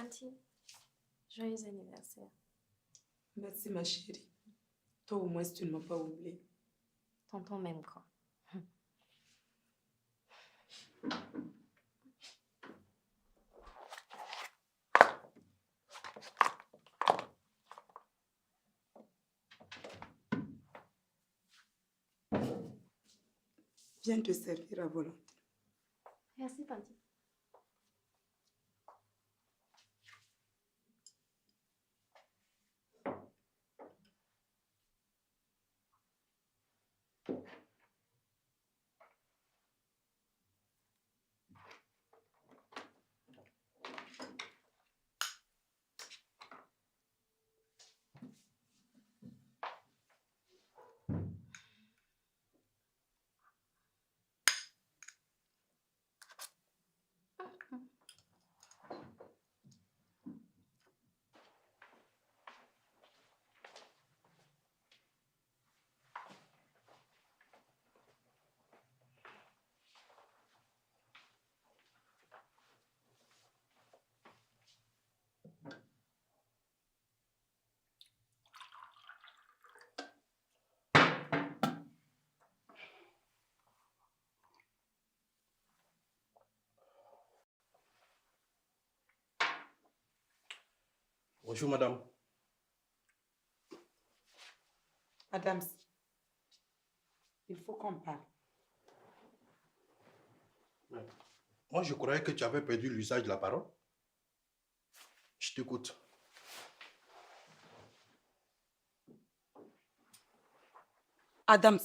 Tanti, joyeux anniversaire. Merci, ma chérie. Toi, au moins, tu ne m'as pas oublié. Tonton m'aime quoi. Viens te servir à volonté. Merci, Tanti. Bonjour, madame. Adams, il faut qu'on parle. Moi, je croyais que tu avais perdu l'usage de la parole. Je t'écoute. Adams,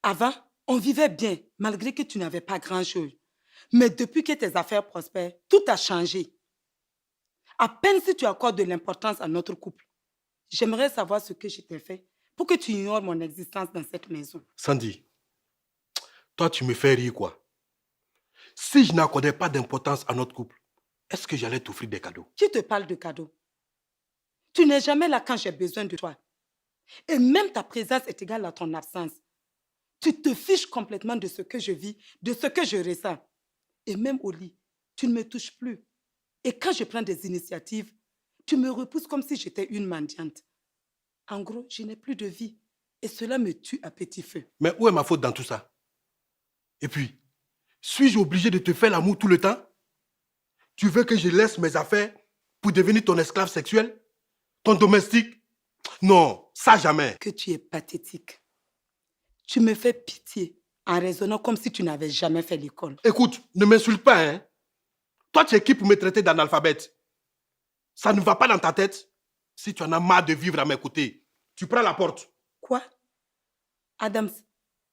avant, on vivait bien, malgré que tu n'avais pas grand-chose. Mais depuis que tes affaires prospèrent, tout a changé. À peine si tu accordes de l'importance à notre couple. J'aimerais savoir ce que je t'ai fait pour que tu ignores mon existence dans cette maison. Sandy, toi, tu me fais rire, quoi. Si je n'accordais pas d'importance à notre couple, est-ce que j'allais t'offrir des cadeaux? Qui te parle de cadeaux? Tu n'es jamais là quand j'ai besoin de toi. Et même ta présence est égale à ton absence. Tu te fiches complètement de ce que je vis, de ce que je ressens. Et même au lit, tu ne me touches plus. Et quand je prends des initiatives, tu me repousses comme si j'étais une mendiante. En gros, je n'ai plus de vie. Et cela me tue à petit feu. Mais où est ma faute dans tout ça? Et puis, suis-je obligé de te faire l'amour tout le temps? Tu veux que je laisse mes affaires pour devenir ton esclave sexuel? Ton domestique? Non, ça jamais. Que tu es pathétique. Tu me fais pitié en raisonnant comme si tu n'avais jamais fait l'école. Écoute, ne m'insulte pas, hein. Toi, tu es qui pour me traiter d'analphabète? Ça ne va pas dans ta tête? Si tu en as marre de vivre à mes côtés, tu prends la porte. Quoi? Adams,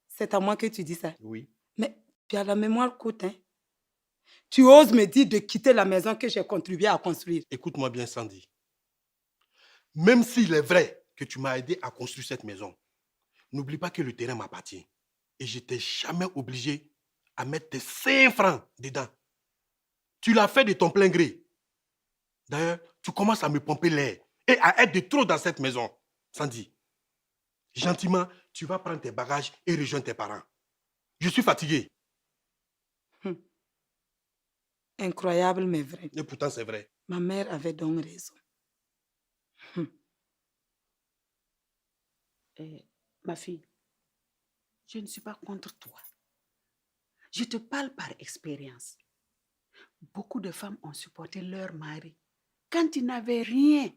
c'est à moi que tu dis ça? Oui. Mais tu as la mémoire courte, hein? Tu oses me dire de quitter la maison que j'ai contribué à construire. Écoute-moi bien, Sandy. Même s'il est vrai que tu m'as aidé à construire cette maison, n'oublie pas que le terrain m'appartient. Et je t'ai jamais obligé à mettre tes 5 francs dedans. Tu l'as fait de ton plein gré. D'ailleurs, tu commences à me pomper l'air et à être de trop dans cette maison. Sandy, gentiment, tu vas prendre tes bagages et rejoindre tes parents. Je suis fatigué. Incroyable, mais vrai. Et pourtant, c'est vrai. Ma mère avait donc raison. Ma fille, je ne suis pas contre toi. Je te parle par expérience. Beaucoup de femmes ont supporté leur mari quand ils n'avaient rien.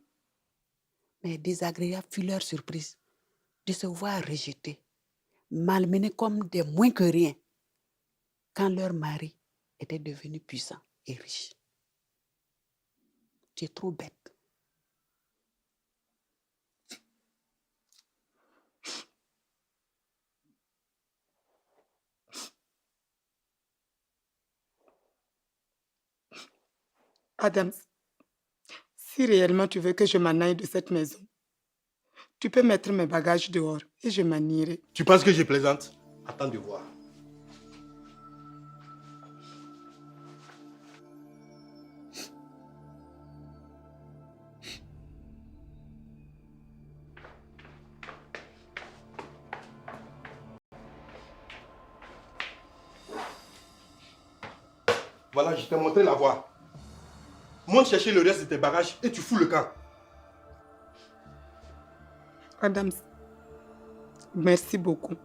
Mais désagréable fut leur surprise de se voir rejetés, malmenés comme des moins que rien, quand leur mari était devenu puissant et riche. Tu es trop bête. Adams, si réellement tu veux que je m'en aille de cette maison, tu peux mettre mes bagages dehors et je m'en irai. Tu penses que je plaisante? Attends de voir. Voilà, je t'ai montré la voie. Monte chercher le reste de tes bagages et tu fous le camp. Adams, merci beaucoup.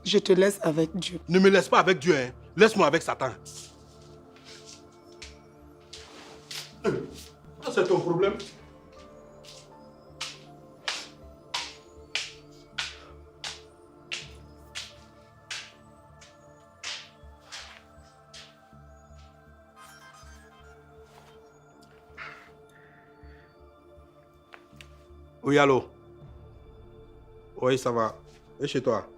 Je te laisse avec Dieu. Ne me laisse pas avec Dieu, hein. Laisse-moi avec Satan. Ça, c'est ton problème. Oui, allô? Oui, ça va. Et chez toi?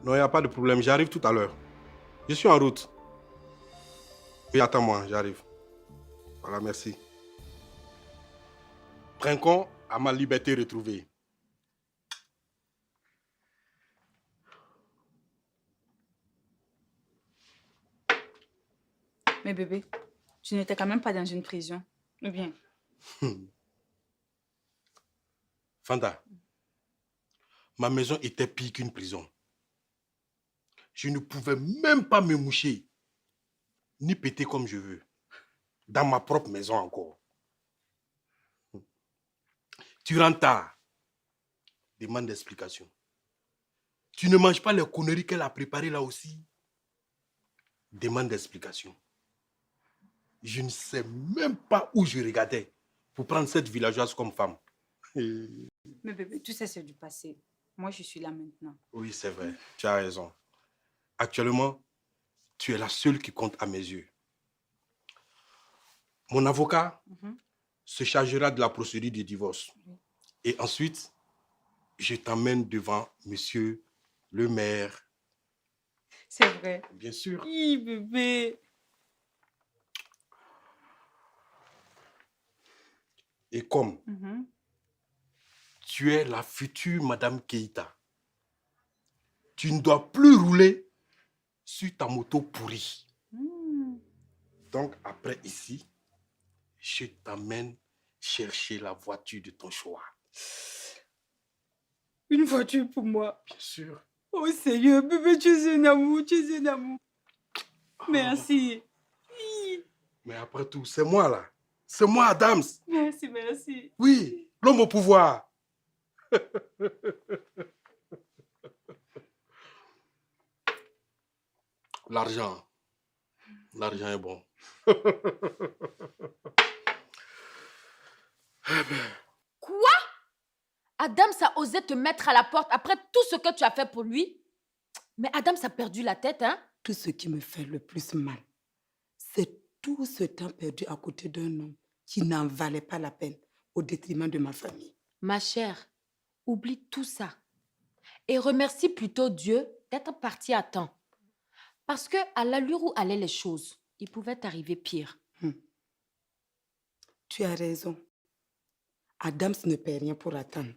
Non, il n'y a pas de problème. J'arrive tout à l'heure. Je suis en route. Oui, attends-moi, j'arrive. Voilà, merci. Trinquons à ma liberté retrouvée. Mais bébé, tu n'étais quand même pas dans une prison, ou bien? Fanta, ma maison était pire qu'une prison. Je ne pouvais même pas me moucher, ni péter comme je veux. Dans ma propre maison encore. Tu rentres tard. Demande d'explication. Tu ne manges pas les conneries qu'elle a préparées là aussi. Demande d'explication. Je ne sais même pas où je regardais pour prendre cette villageoise comme femme. Mais bébé, tout ça c'est du passé. Moi je suis là maintenant. Oui, c'est vrai. Tu as raison. Actuellement, tu es la seule qui compte à mes yeux. Mon avocat se chargera de la procédure de divorce. Et ensuite, je t'emmène devant monsieur le maire. C'est vrai. Bien sûr. Oui, bébé. Et comme tu es la future Madame Keïta, tu ne dois plus rouler sur ta moto pourrie. Donc, après ici, je t'emmène chercher la voiture de ton choix. Une voiture pour moi. Bien sûr. Oh Seigneur, bébé, tu es un amour, tu es un amour. Merci. Mais après tout, c'est moi là. C'est moi, Adams. Merci, merci. Oui, l'homme au pouvoir. L'argent. L'argent est bon. Quoi? Adams a osé te mettre à la porte après tout ce que tu as fait pour lui? Mais Adams a perdu la tête, hein? Tout ce qui me fait le plus mal, c'est tout ce temps perdu à côté d'un homme qui n'en valait pas la peine au détriment de ma famille. Ma chère, oublie tout ça et remercie plutôt Dieu d'être parti à temps. Parce que à l'allure où allaient les choses, il pouvait t'arriver pire. Tu as raison. Adams ne paie rien pour attendre.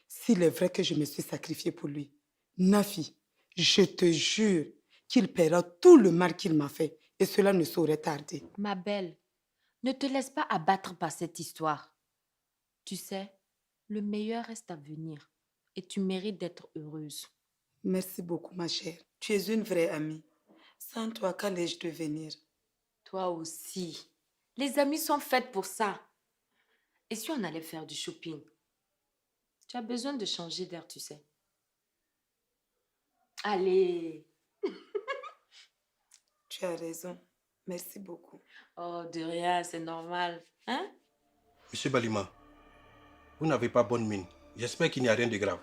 S'il est vrai que je me suis sacrifiée pour lui, Nafi, je te jure qu'il paiera tout le mal qu'il m'a fait et cela ne saurait tarder. Ma belle, ne te laisse pas abattre par cette histoire. Tu sais, le meilleur reste à venir et tu mérites d'être heureuse. Merci beaucoup, ma chère. Tu es une vraie amie. Sans toi, qu'allais-je devenir? Toi aussi. Les amis sont faites pour ça. Et si on allait faire du shopping? Tu as besoin de changer d'air, tu sais. Allez. Tu as raison. Merci beaucoup. Oh, de rien, c'est normal. Hein? Monsieur Balima, vous n'avez pas bonne mine. J'espère qu'il n'y a rien de grave.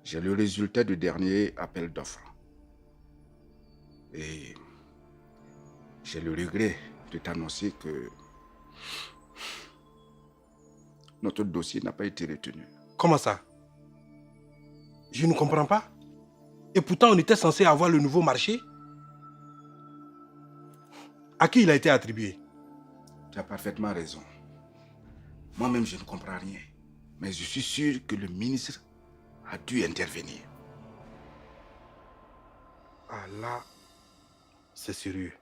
J'ai le résultat du dernier appel d'offres. Et j'ai le regret de t'annoncer que notre dossier n'a pas été retenu. Comment ça? Je ne comprends pas. Et pourtant, on était censé avoir le nouveau marché. À qui il a été attribué? Tu as parfaitement raison. Moi-même, je ne comprends rien. Mais je suis sûr que le ministre a dû intervenir. Ah là, c'est sérieux.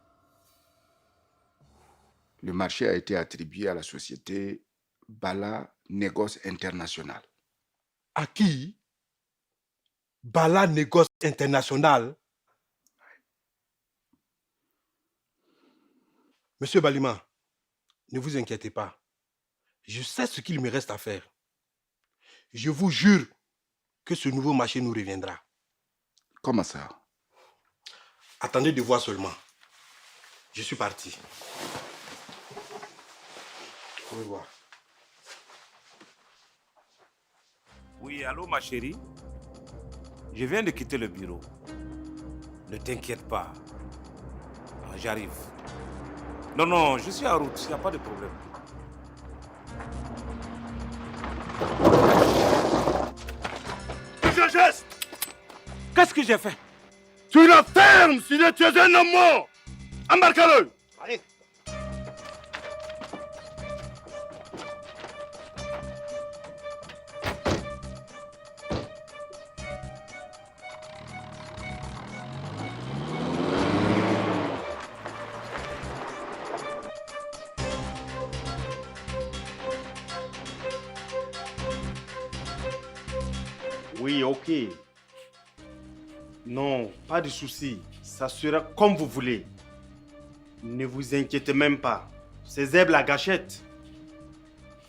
Le marché a été attribué à la société Bala Négoce International. À qui? Bala Négoce International. Monsieur Balima, ne vous inquiétez pas. Je sais ce qu'il me reste à faire. Je vous jure que ce nouveau marché nous reviendra. Comment ça? Attendez de voir seulement. Je suis parti. Au revoir. Oui, allô ma chérie? Je viens de quitter le bureau. Ne t'inquiète pas. J'arrive. Non, je suis en route, il n'y a pas de problème. Qu'est-ce que geste? Qu'est-ce que j'ai fait? Tu la fermes, sinon tu es un homme mort. Embarque-le. Allez. Oui, ok. Non, pas de souci. Ça sera comme vous voulez. Ne vous inquiétez même pas. C'est Zeb la gâchette.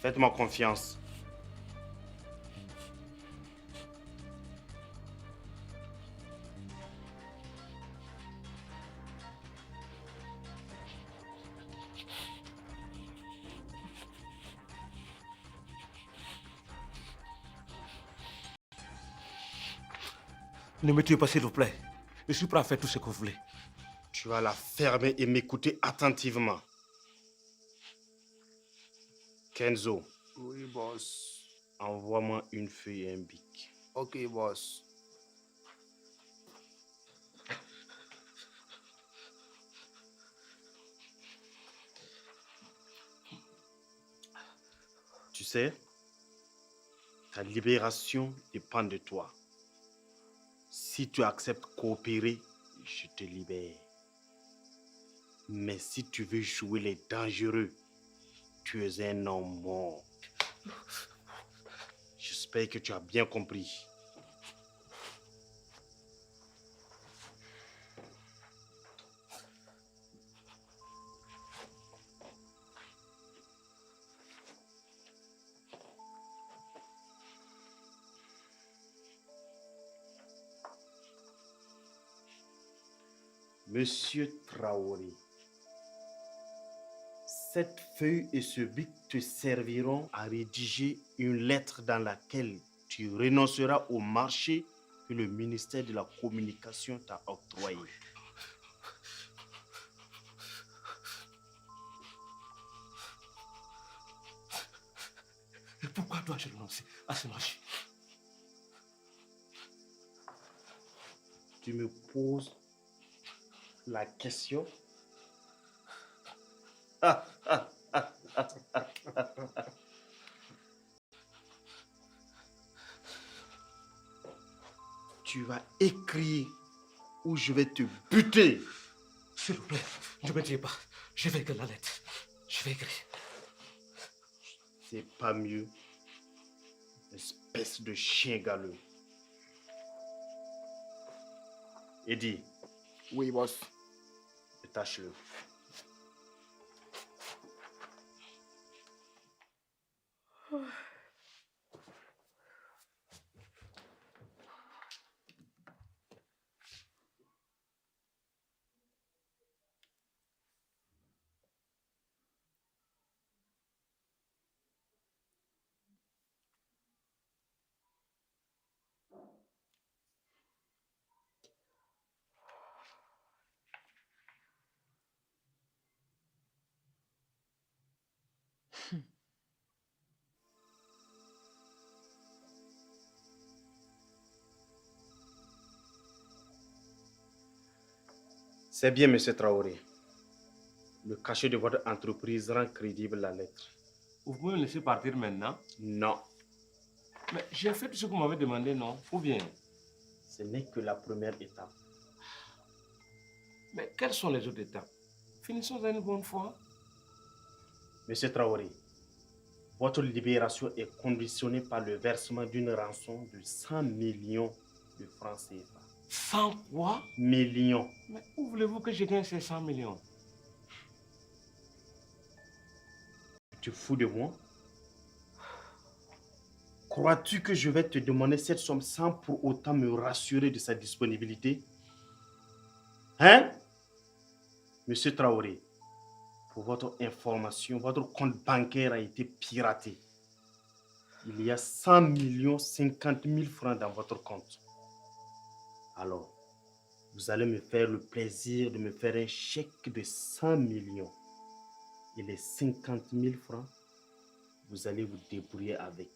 Faites-moi confiance. Ne me tuez pas, s'il vous plaît. Je suis prêt à faire tout ce que vous voulez. Tu vas la fermer et m'écouter attentivement. Kenzo. Oui, boss. Envoie-moi une feuille et un bic. Ok, boss. Tu sais, ta libération dépend de toi. Si tu acceptes coopérer, je te libère. Mais si tu veux jouer les dangereux, tu es un homme mort. J'espère que tu as bien compris. Monsieur Traoré, cette feuille et ce bic te serviront à rédiger une lettre dans laquelle tu renonceras au marché que le ministère de la Communication t'a octroyé. Et pourquoi dois-je renoncer à ce marché? Tu me poses la question. Tu vas écrire ou je vais te buter. S'il vous plaît, ne me tuez pas. Je vais écrire la lettre. Je vais écrire. C'est pas mieux. Espèce de chien galeux. Eddie. Oui, boss. Détache-le. C'est bien, monsieur Traoré. Le cachet de votre entreprise rend crédible la lettre. Vous pouvez me laisser partir maintenant? Non. Mais j'ai fait tout ce que vous m'avez demandé, non? Ou bien? Ce n'est que la première étape. Mais quelles sont les autres étapes? Finissons une bonne fois. Monsieur Traoré, votre libération est conditionnée par le versement d'une rançon de 100 millions de francs CFA. 100 quoi? Millions. Mais où voulez-vous que je gagne ces 100 millions? Tu te fous de moi? Crois-tu que je vais te demander cette somme sans pour autant me rassurer de sa disponibilité? Hein? Monsieur Traoré, pour votre information, votre compte bancaire a été piraté. Il y a 100 50 000 francs dans votre compte. Alors, vous allez me faire le plaisir de me faire un chèque de 100 millions. Et les 50 000 francs, vous allez vous débrouiller avec.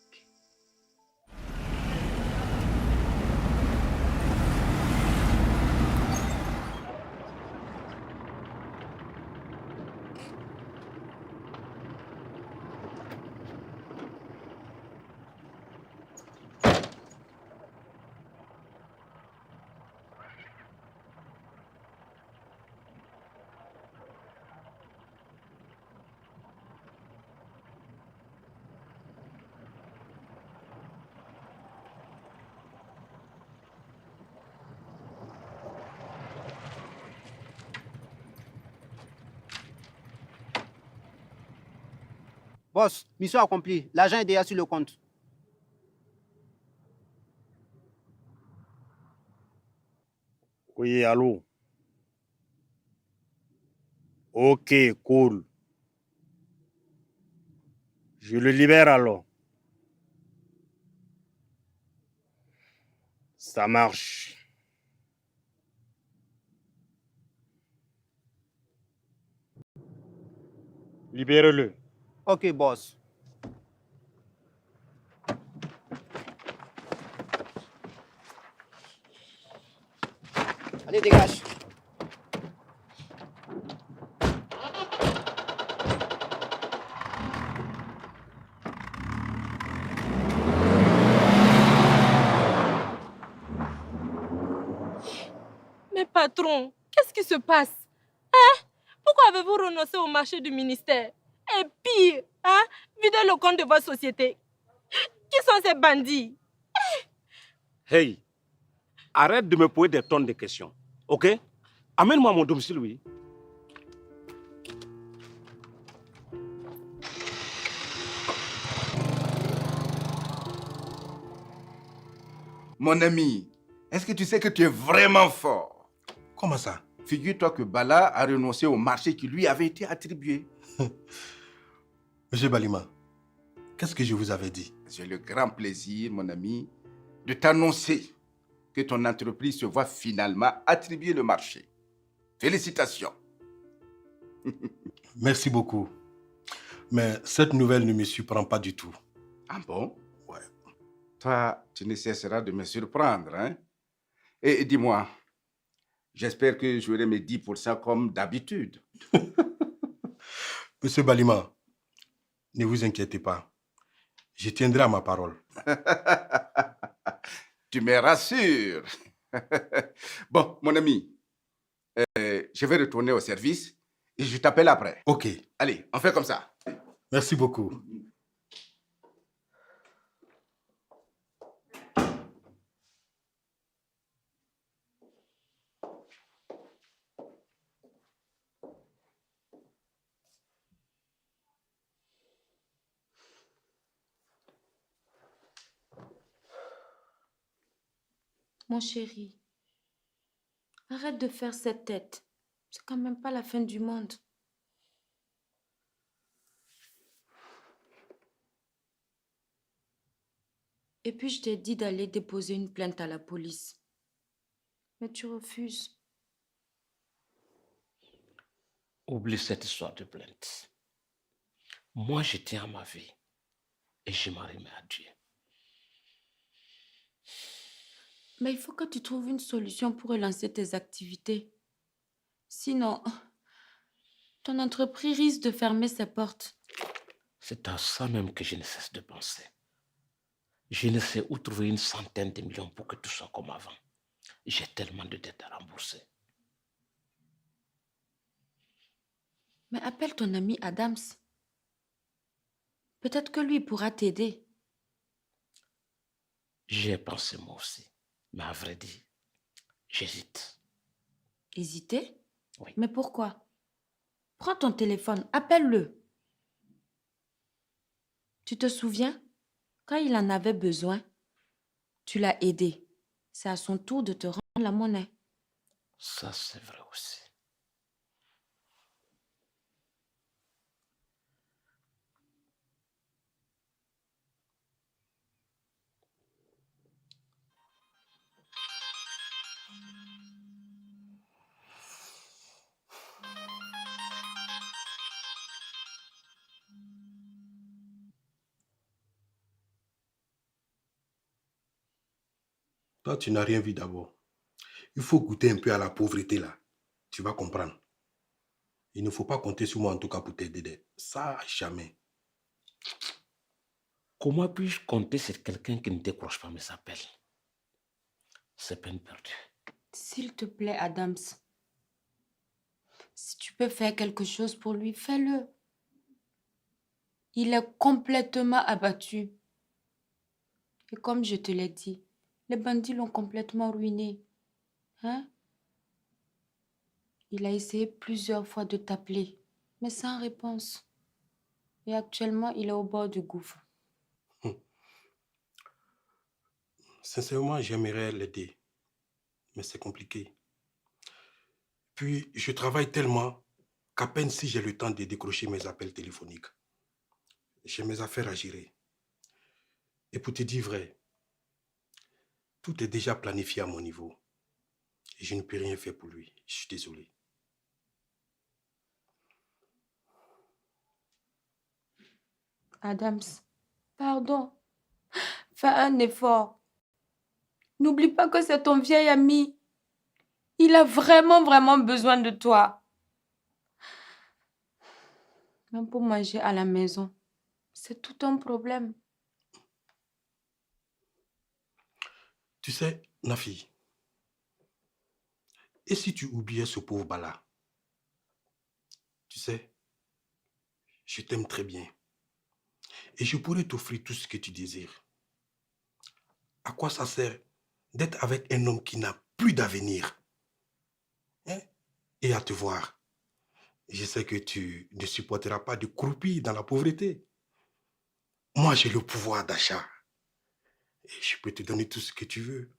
Boss, mission accomplie. L'argent est déjà sur le compte. Oui, allô? Ok, cool. Je le libère alors. Ça marche. Libérez-le. Ok, boss. Allez, dégage. Mais patron, qu'est-ce qui se passe? Hein? Pourquoi avez-vous renoncé au marché du ministère? Et pire, hein? Videz le compte de votre société. Qui sont ces bandits? Hey, arrête de me poser des tonnes de questions, ok? Amène-moi à mon domicile, oui. Mon ami, est-ce que tu sais que tu es vraiment fort? Comment ça? Figure-toi que Bala a renoncé au marché qui lui avait été attribué. Monsieur Balima, qu'est-ce que je vous avais dit? J'ai le grand plaisir, mon ami, de t'annoncer que ton entreprise se voit finalement attribuer le marché. Félicitations. Merci beaucoup. Mais cette nouvelle ne me surprend pas du tout. Ah bon? Ouais. Toi, tu ne cesseras de me surprendre, hein? Et dis-moi, j'espère que j'aurai mes 10% comme d'habitude. Monsieur Balima, ne vous inquiétez pas. Je tiendrai à ma parole. Tu me rassures. Bon, mon ami, je vais retourner au service et je t'appelle après. Ok. Allez, on fait comme ça. Merci beaucoup. Mon chéri, arrête de faire cette tête. C'est quand même pas la fin du monde. Et puis je t'ai dit d'aller déposer une plainte à la police. Mais tu refuses. Oublie cette histoire de plainte. Moi, je tiens à ma vie et je m'en remets à Dieu. Mais il faut que tu trouves une solution pour relancer tes activités. Sinon, ton entreprise risque de fermer ses portes. C'est à ça même que je ne cesse de penser. Je ne sais où trouver une centaine de millions pour que tout soit comme avant. J'ai tellement de dettes à rembourser. Mais appelle ton ami Adams. Peut-être que lui pourra t'aider. J'y ai pensé moi aussi. Mais à vrai dire, j'hésite. Hésiter? Oui. Mais pourquoi? Prends ton téléphone, appelle-le. Tu te souviens? Quand il en avait besoin, tu l'as aidé. C'est à son tour de te rendre la monnaie. Ça, c'est vrai aussi. Toi, tu n'as rien vu d'abord. Il faut goûter un peu à la pauvreté là. Tu vas comprendre. Il ne faut pas compter sur moi en tout cas pour t'aider. Ça, jamais. Comment puis-je compter sur quelqu'un qui ne décroche pas mes appels? C'est peine perdue. S'il te plaît, Adams, si tu peux faire quelque chose pour lui, fais-le. Il est complètement abattu. Et comme je te l'ai dit, les bandits l'ont complètement ruiné. Hein? Il a essayé plusieurs fois de t'appeler, mais sans réponse. Et actuellement, il est au bord du gouffre. Sincèrement, j'aimerais l'aider. Mais c'est compliqué. Puis, je travaille tellement qu'à peine si j'ai le temps de décrocher mes appels téléphoniques. J'ai mes affaires à gérer. Et pour te dire vrai, tout est déjà planifié à mon niveau. Et je ne peux rien faire pour lui. Je suis désolé. Adams, pardon. Fais un effort. N'oublie pas que c'est ton vieil ami. Il a vraiment, vraiment besoin de toi. Même pour manger à la maison, c'est tout un problème. Tu sais, Nafi, et si tu oubliais ce pauvre Bala? Tu sais, je t'aime très bien. Et je pourrais t'offrir tout ce que tu désires. À quoi ça sert d'être avec un homme qui n'a plus d'avenir? Hein? Et à te voir, je sais que tu ne supporteras pas de croupir dans la pauvreté. Moi, j'ai le pouvoir d'achat. Et je peux te donner tout ce que tu veux.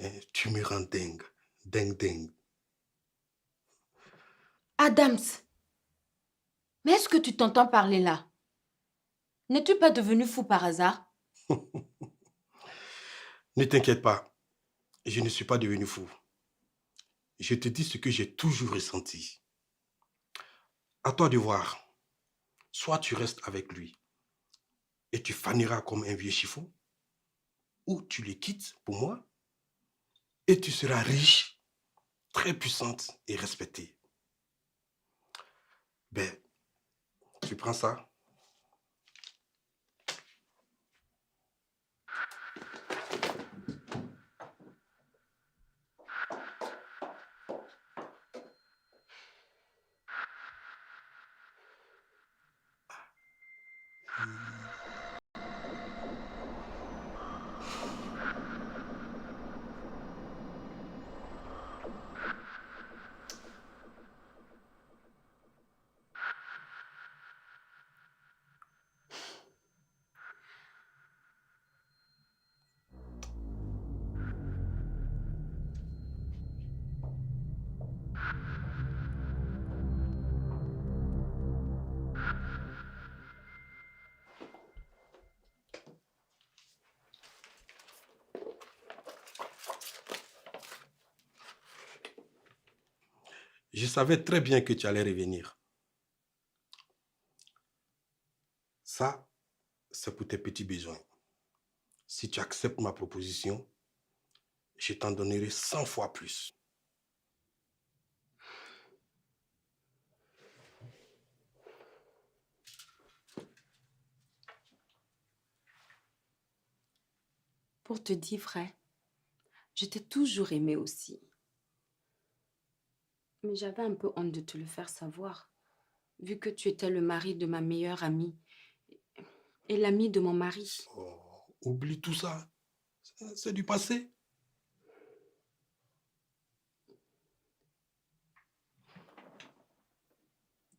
Hein? Tu me rends dingue. Dingue, dingue. Adams, mais est-ce que tu t'entends parler là? N'es-tu pas devenu fou par hasard? Ne t'inquiète pas, je ne suis pas devenu fou. Je te dis ce que j'ai toujours ressenti. À toi de voir. Soit tu restes avec lui et tu faneras comme un vieux chiffon, ou tu le quittes pour moi et tu seras riche, très puissante et respectée. Ben, tu prends ça. Je savais très bien que tu allais revenir. Ça, c'est pour tes petits besoins. Si tu acceptes ma proposition, je t'en donnerai 100 fois plus. Pour te dire vrai, je t'ai toujours aimé aussi. Mais j'avais un peu honte de te le faire savoir, vu que tu étais le mari de ma meilleure amie et l'ami de mon mari. Oh, oublie tout ça. C'est du passé.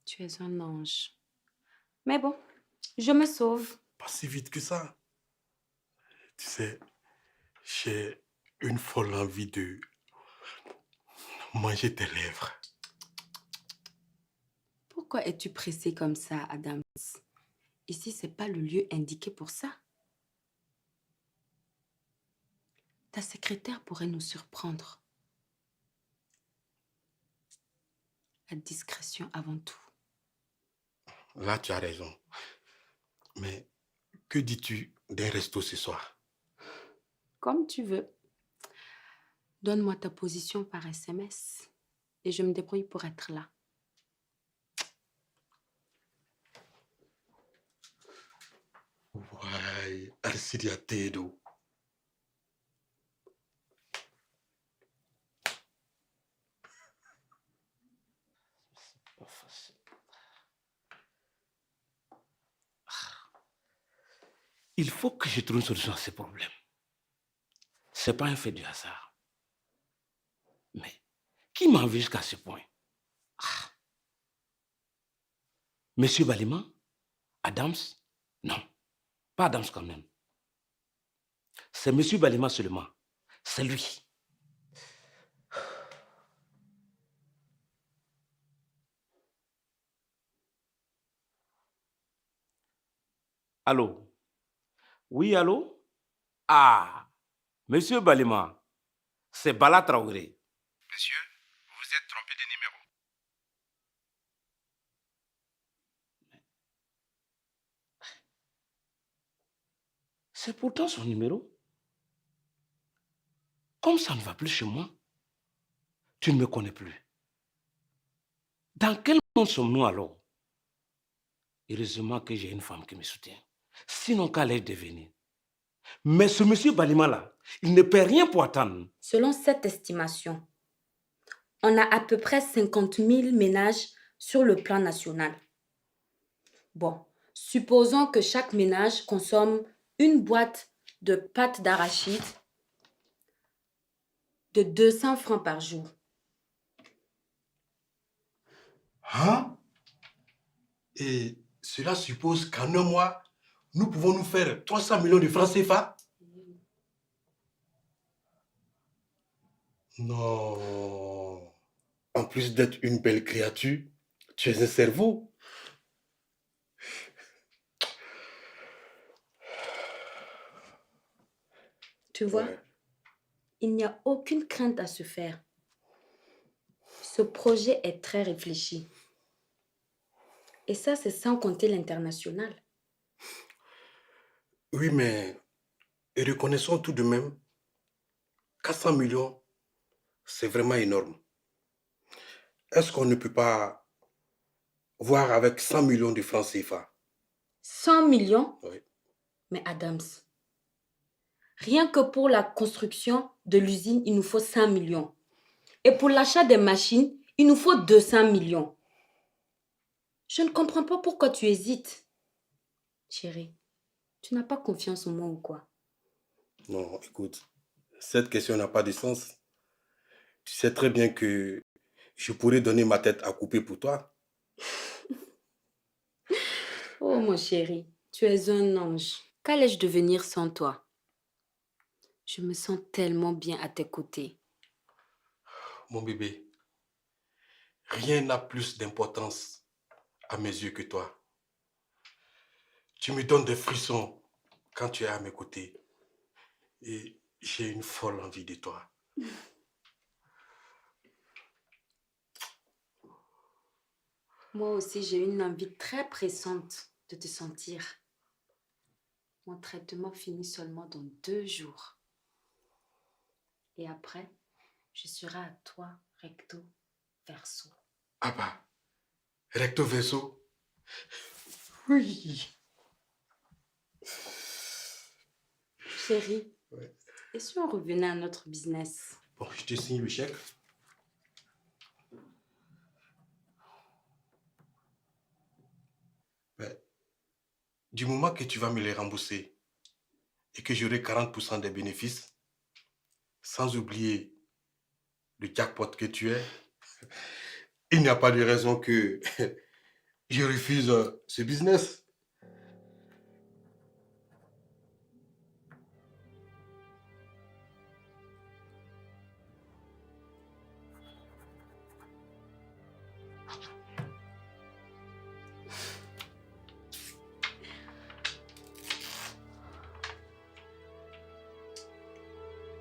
Tu es un ange. Mais bon, je me sauve. Pas si vite que ça. Tu sais, j'ai une folle envie de manger tes lèvres. Pourquoi es-tu pressé comme ça, Adams? Ici, c'est pas le lieu indiqué pour ça. Ta secrétaire pourrait nous surprendre. La discrétion avant tout. Là, tu as raison. Mais que dis-tu d'un resto ce soir? Comme tu veux. Donne-moi ta position par SMS et je me débrouille pour être là. Ouais, Alcidia Tedo. Il faut que je trouve une solution à ces problèmes. Ce n'est pas un fait du hasard. Mais qui m'a envie jusqu'à ce point? Monsieur Balima? Adams? Non, pas Adams quand même. C'est Monsieur Balima seulement. C'est lui. Allô? Oui, allô? Ah, Monsieur Balima, c'est Bala Traoré. Monsieur, vous vous êtes trompé de numéro. C'est pourtant son numéro. Comme ça ne va plus chez moi, tu ne me connais plus. Dans quel monde sommes-nous alors? Heureusement que j'ai une femme qui me soutient. Sinon, qu'allais-je devenir? Mais ce monsieur Balima-là, il ne paie rien pour attendre. Selon cette estimation, on a à peu près 50 000 ménages sur le plan national. Bon, supposons que chaque ménage consomme une boîte de pâte d'arachide de 200 francs par jour. Hein? Et cela suppose qu'en un mois, nous pouvons nous faire 300 millions de francs CFA? Non. En plus d'être une belle créature, tu es un cerveau. Tu vois, il n'y a aucune crainte à se faire. Ce projet est très réfléchi. Et ça, c'est sans compter l'international. Oui, mais reconnaissons tout de même, 400 millions, c'est vraiment énorme. Est-ce qu'on ne peut pas voir avec 100 millions de francs CFA? 100 millions? Oui. Mais Adams, rien que pour la construction de l'usine, il nous faut 100 millions. Et pour l'achat des machines, il nous faut 200 millions. Je ne comprends pas pourquoi tu hésites. Chérie, tu n'as pas confiance en moi ou quoi? Non, écoute, cette question n'a pas de sens. Tu sais très bien que je pourrais donner ma tête à couper pour toi. Oh mon chéri, tu es un ange. Qu'allais-je devenir sans toi? Je me sens tellement bien à tes côtés. Mon bébé, rien n'a plus d'importance à mes yeux que toi. Tu me donnes des frissons quand tu es à mes côtés. Et j'ai une folle envie de toi. Moi aussi, j'ai une envie très pressante de te sentir. Mon traitement finit seulement dans 2 jours. Et après, je serai à toi, recto, verso. Ah bah, recto verso. Oui. Chérie, et si on revenait à notre business? Bon, je te signe le chèque. Mais, du moment que tu vas me les rembourser et que j'aurai 40% des bénéfices, sans oublier le jackpot que tu es, il n'y a pas de raison que Je refuse ce business.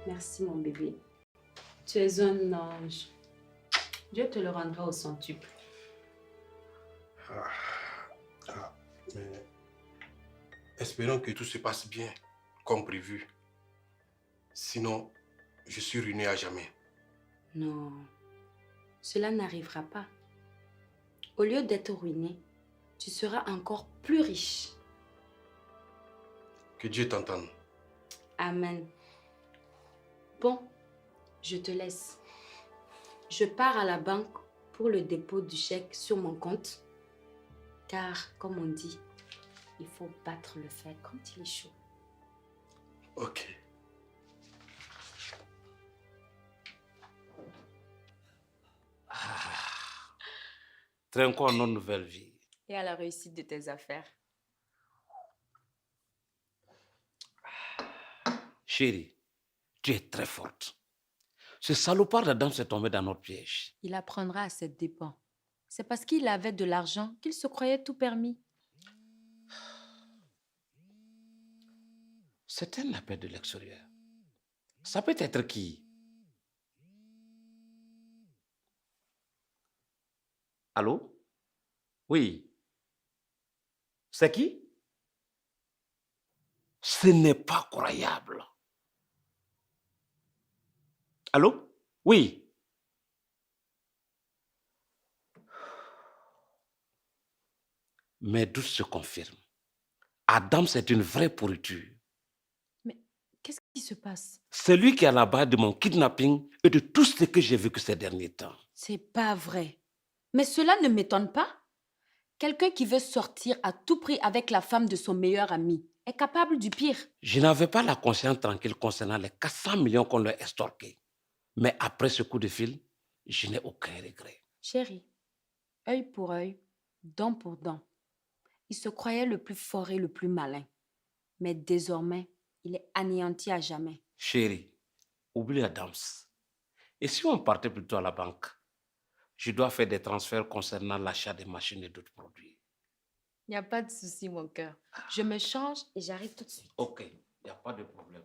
Merci, mon bébé. Tu es un ange. Dieu te le rendra au centuple. Mais espérons que tout se passe bien, comme prévu. Sinon, je suis ruiné à jamais. Non, cela n'arrivera pas. Au lieu d'être ruiné, tu seras encore plus riche. Que Dieu t'entende. Amen. Bon, je te laisse. Je pars à la banque pour le dépôt du chèque sur mon compte. Car, comme on dit, il faut battre le fer quand il est chaud. Ok. Trinquons nos nouvelles vies. Et à la réussite de tes affaires. Chérie, tu es très forte. Ce salopard d'Adam s'est tombé dans notre piège. Il apprendra à ses dépens. C'est parce qu'il avait de l'argent qu'il se croyait tout permis. C'est un appel de l'extérieur. Ça peut être qui? Allô? Oui. C'est qui? Ce n'est pas croyable. Allô? Oui. Mes doutes se confirment. Adam, c'est une vraie pourriture. Mais qu'est-ce qui se passe? C'est lui qui est à la base de mon kidnapping et de tout ce que j'ai vécu ces derniers temps. C'est pas vrai. Mais cela ne m'étonne pas. Quelqu'un qui veut sortir à tout prix avec la femme de son meilleur ami est capable du pire. Je n'avais pas la conscience tranquille concernant les 400 millions qu'on leur a extorqués. Mais après ce coup de fil, je n'ai aucun regret. Chérie, œil pour œil, dent pour dent. Il se croyait le plus fort et le plus malin. Mais désormais, il est anéanti à jamais. Chérie, oublie Adams. Et si on partait plutôt à la banque? Je dois faire des transferts concernant l'achat des machines et d'autres produits. Il n'y a pas de souci, mon cœur. Je me change et j'arrive tout de suite. Ok, il n'y a pas de problème.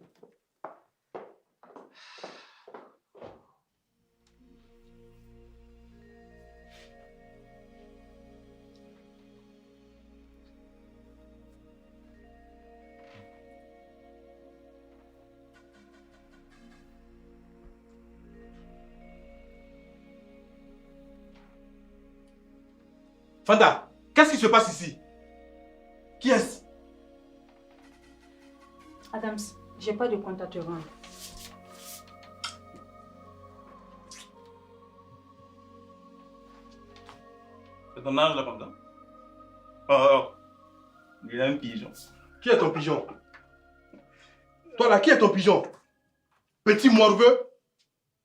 Fanta, qu'est-ce qui se passe ici? Qui est-ce? Adams, j'ai pas de compte à te rendre. C'est ton âge là comme ça? Oh, il a un pigeon. Qui est ton pigeon? Toi là, qui est ton pigeon? Petit morveux?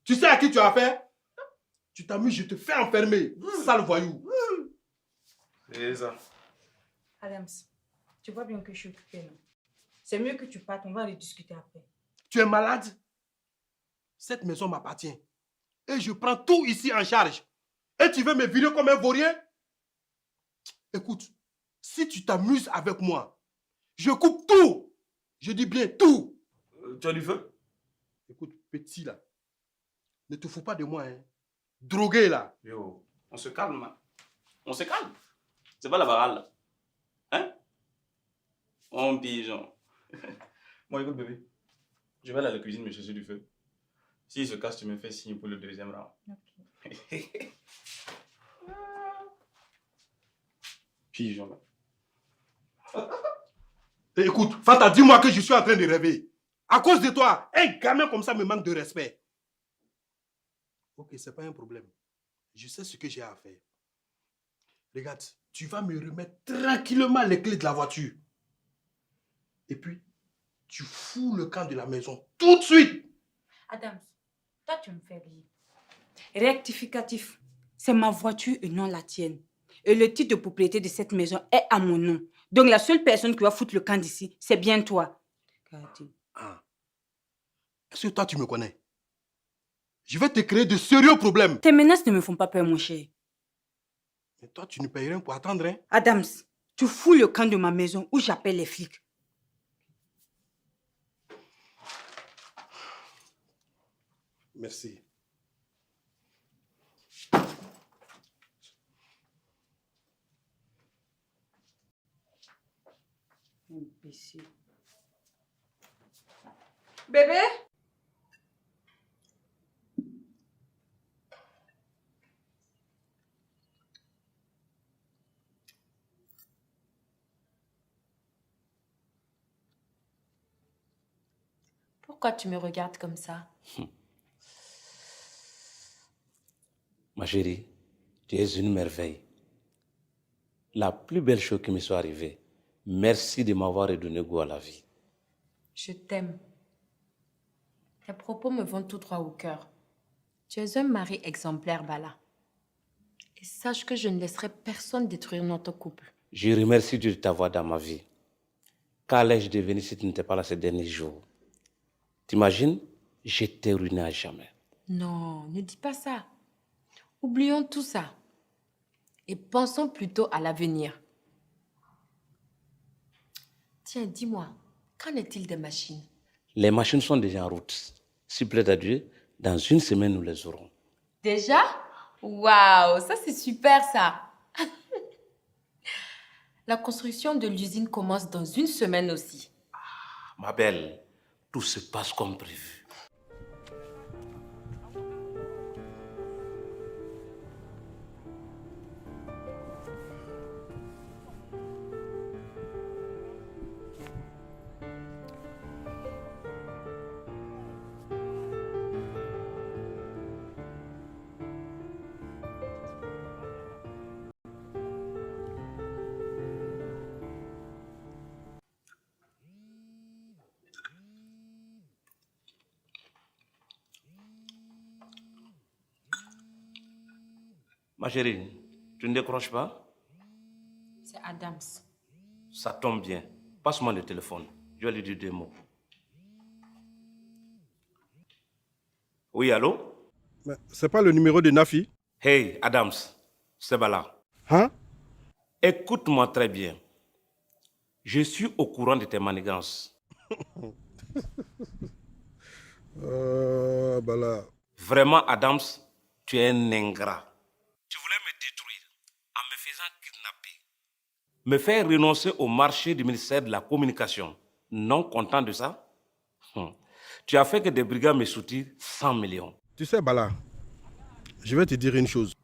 Tu sais à qui tu as affaire? Tu t'amuses, je te fais enfermer. Sale voyou. C'est ça. Adams, tu vois bien que je suis occupée, non? C'est mieux que tu partes, on va aller discuter après. Tu es malade? Cette maison m'appartient. Et je prends tout ici en charge. Et tu veux me virer comme un vaurien? Écoute, si tu t'amuses avec moi, je coupe tout. Je dis bien tout. Tu as du feu? Écoute, petit là, ne te fous pas de moi, hein. Drogué là. Yo, on se calme, hein. On se calme. C'est pas la barale là. Hein? Mon pigeon. Bon, écoute, bébé. Je vais aller à la cuisine me chercher du feu. S'il se casse, tu me fais signe pour le deuxième round. Ok. Pigeon là. Écoute, Fanta, dis-moi que je suis en train de rêver. À cause de toi, un gamin comme ça me manque de respect. Ok, c'est pas un problème. Je sais ce que j'ai à faire. Regarde, tu vas me remettre tranquillement les clés de la voiture. Et puis, tu fous le camp de la maison tout de suite. Adams, toi tu me fais rire. Rectificatif, c'est ma voiture et non la tienne. Et le titre de propriété de cette maison est à mon nom. Donc la seule personne qui va foutre le camp d'ici, c'est bien toi. Ah. Est-ce que toi, tu me connais? Je vais te créer de sérieux problèmes. Tes menaces ne me font pas peur, mon cher. Mais toi, tu ne payes rien pour attendre, hein? Adams, tu fous le camp de ma maison ou j'appelle les flics. Merci. Imbécile. Bébé? Pourquoi tu me regardes comme ça? Ma chérie, tu es une merveille. La plus belle chose qui me soit arrivée. Merci de m'avoir redonné goût à la vie. Je t'aime. Tes propos me vont tout droit au cœur. Tu es un mari exemplaire, Bala. Et sache que je ne laisserai personne détruire notre couple. Je remercie Dieu de t'avoir dans ma vie. Qu'allais-je devenir si tu n'étais pas là ces derniers jours? T'imagines? J'étais ruiné à jamais. Non, ne dis pas ça. Oublions tout ça. Et pensons plutôt à l'avenir. Tiens, dis-moi, qu'en est-il des machines? Les machines sont déjà en route. S'il plaît à Dieu, dans une semaine, nous les aurons. Déjà? Waouh, ça c'est super ça. La construction de l'usine commence dans une semaine aussi. Ma belle, tout se passe comme prévu. Ma chérie, tu ne décroches pas? C'est Adams. Ça tombe bien. Passe-moi le téléphone. Je vais lui dire 2 mots. Oui, allô? Mais c'est pas le numéro de Nafi? Hey, Adams, c'est Bala. Hein? Écoute-moi très bien. Je suis au courant de tes manigances. Bala. Vraiment, Adams, tu es un ingrat. Tu voulais me détruire en me faisant kidnapper. Me faire renoncer au marché du ministère de la Communication. Non content de ça? Tu as fait que des brigands me soutirent 100 millions. Tu sais, Bala, je vais te dire une chose.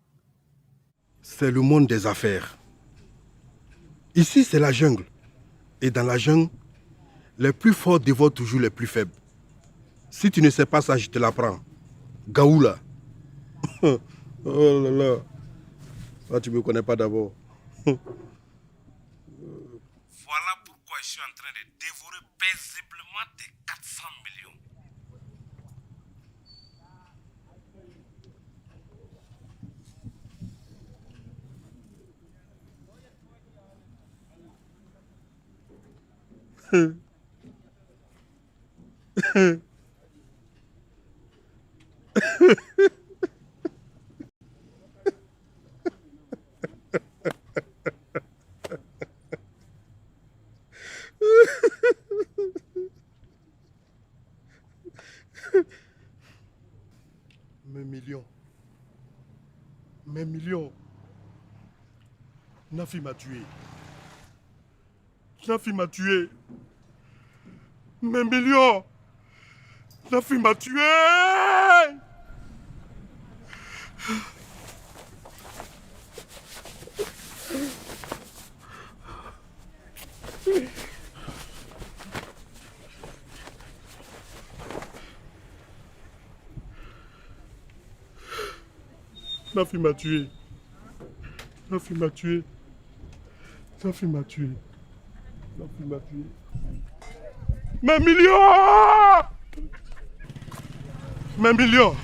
C'est le monde des affaires. Ici, c'est la jungle. Et dans la jungle, les plus forts dévorent toujours les plus faibles. Si tu ne sais pas ça, je te l'apprends. Gaoula. Oh là là. Ah, tu ne me connais pas d'abord. Voilà pourquoi je suis en train de dévorer paisiblement tes 400 millions. Mes millions. Mes millions. Nafi m'a tué. Nafi m'a tué. Mes millions. Nafi m'a tué. Nafi m'a tué. Nafi m'a tué. Nafi m'a tué. Nafi m'a tué. Mes millions! Mes millions!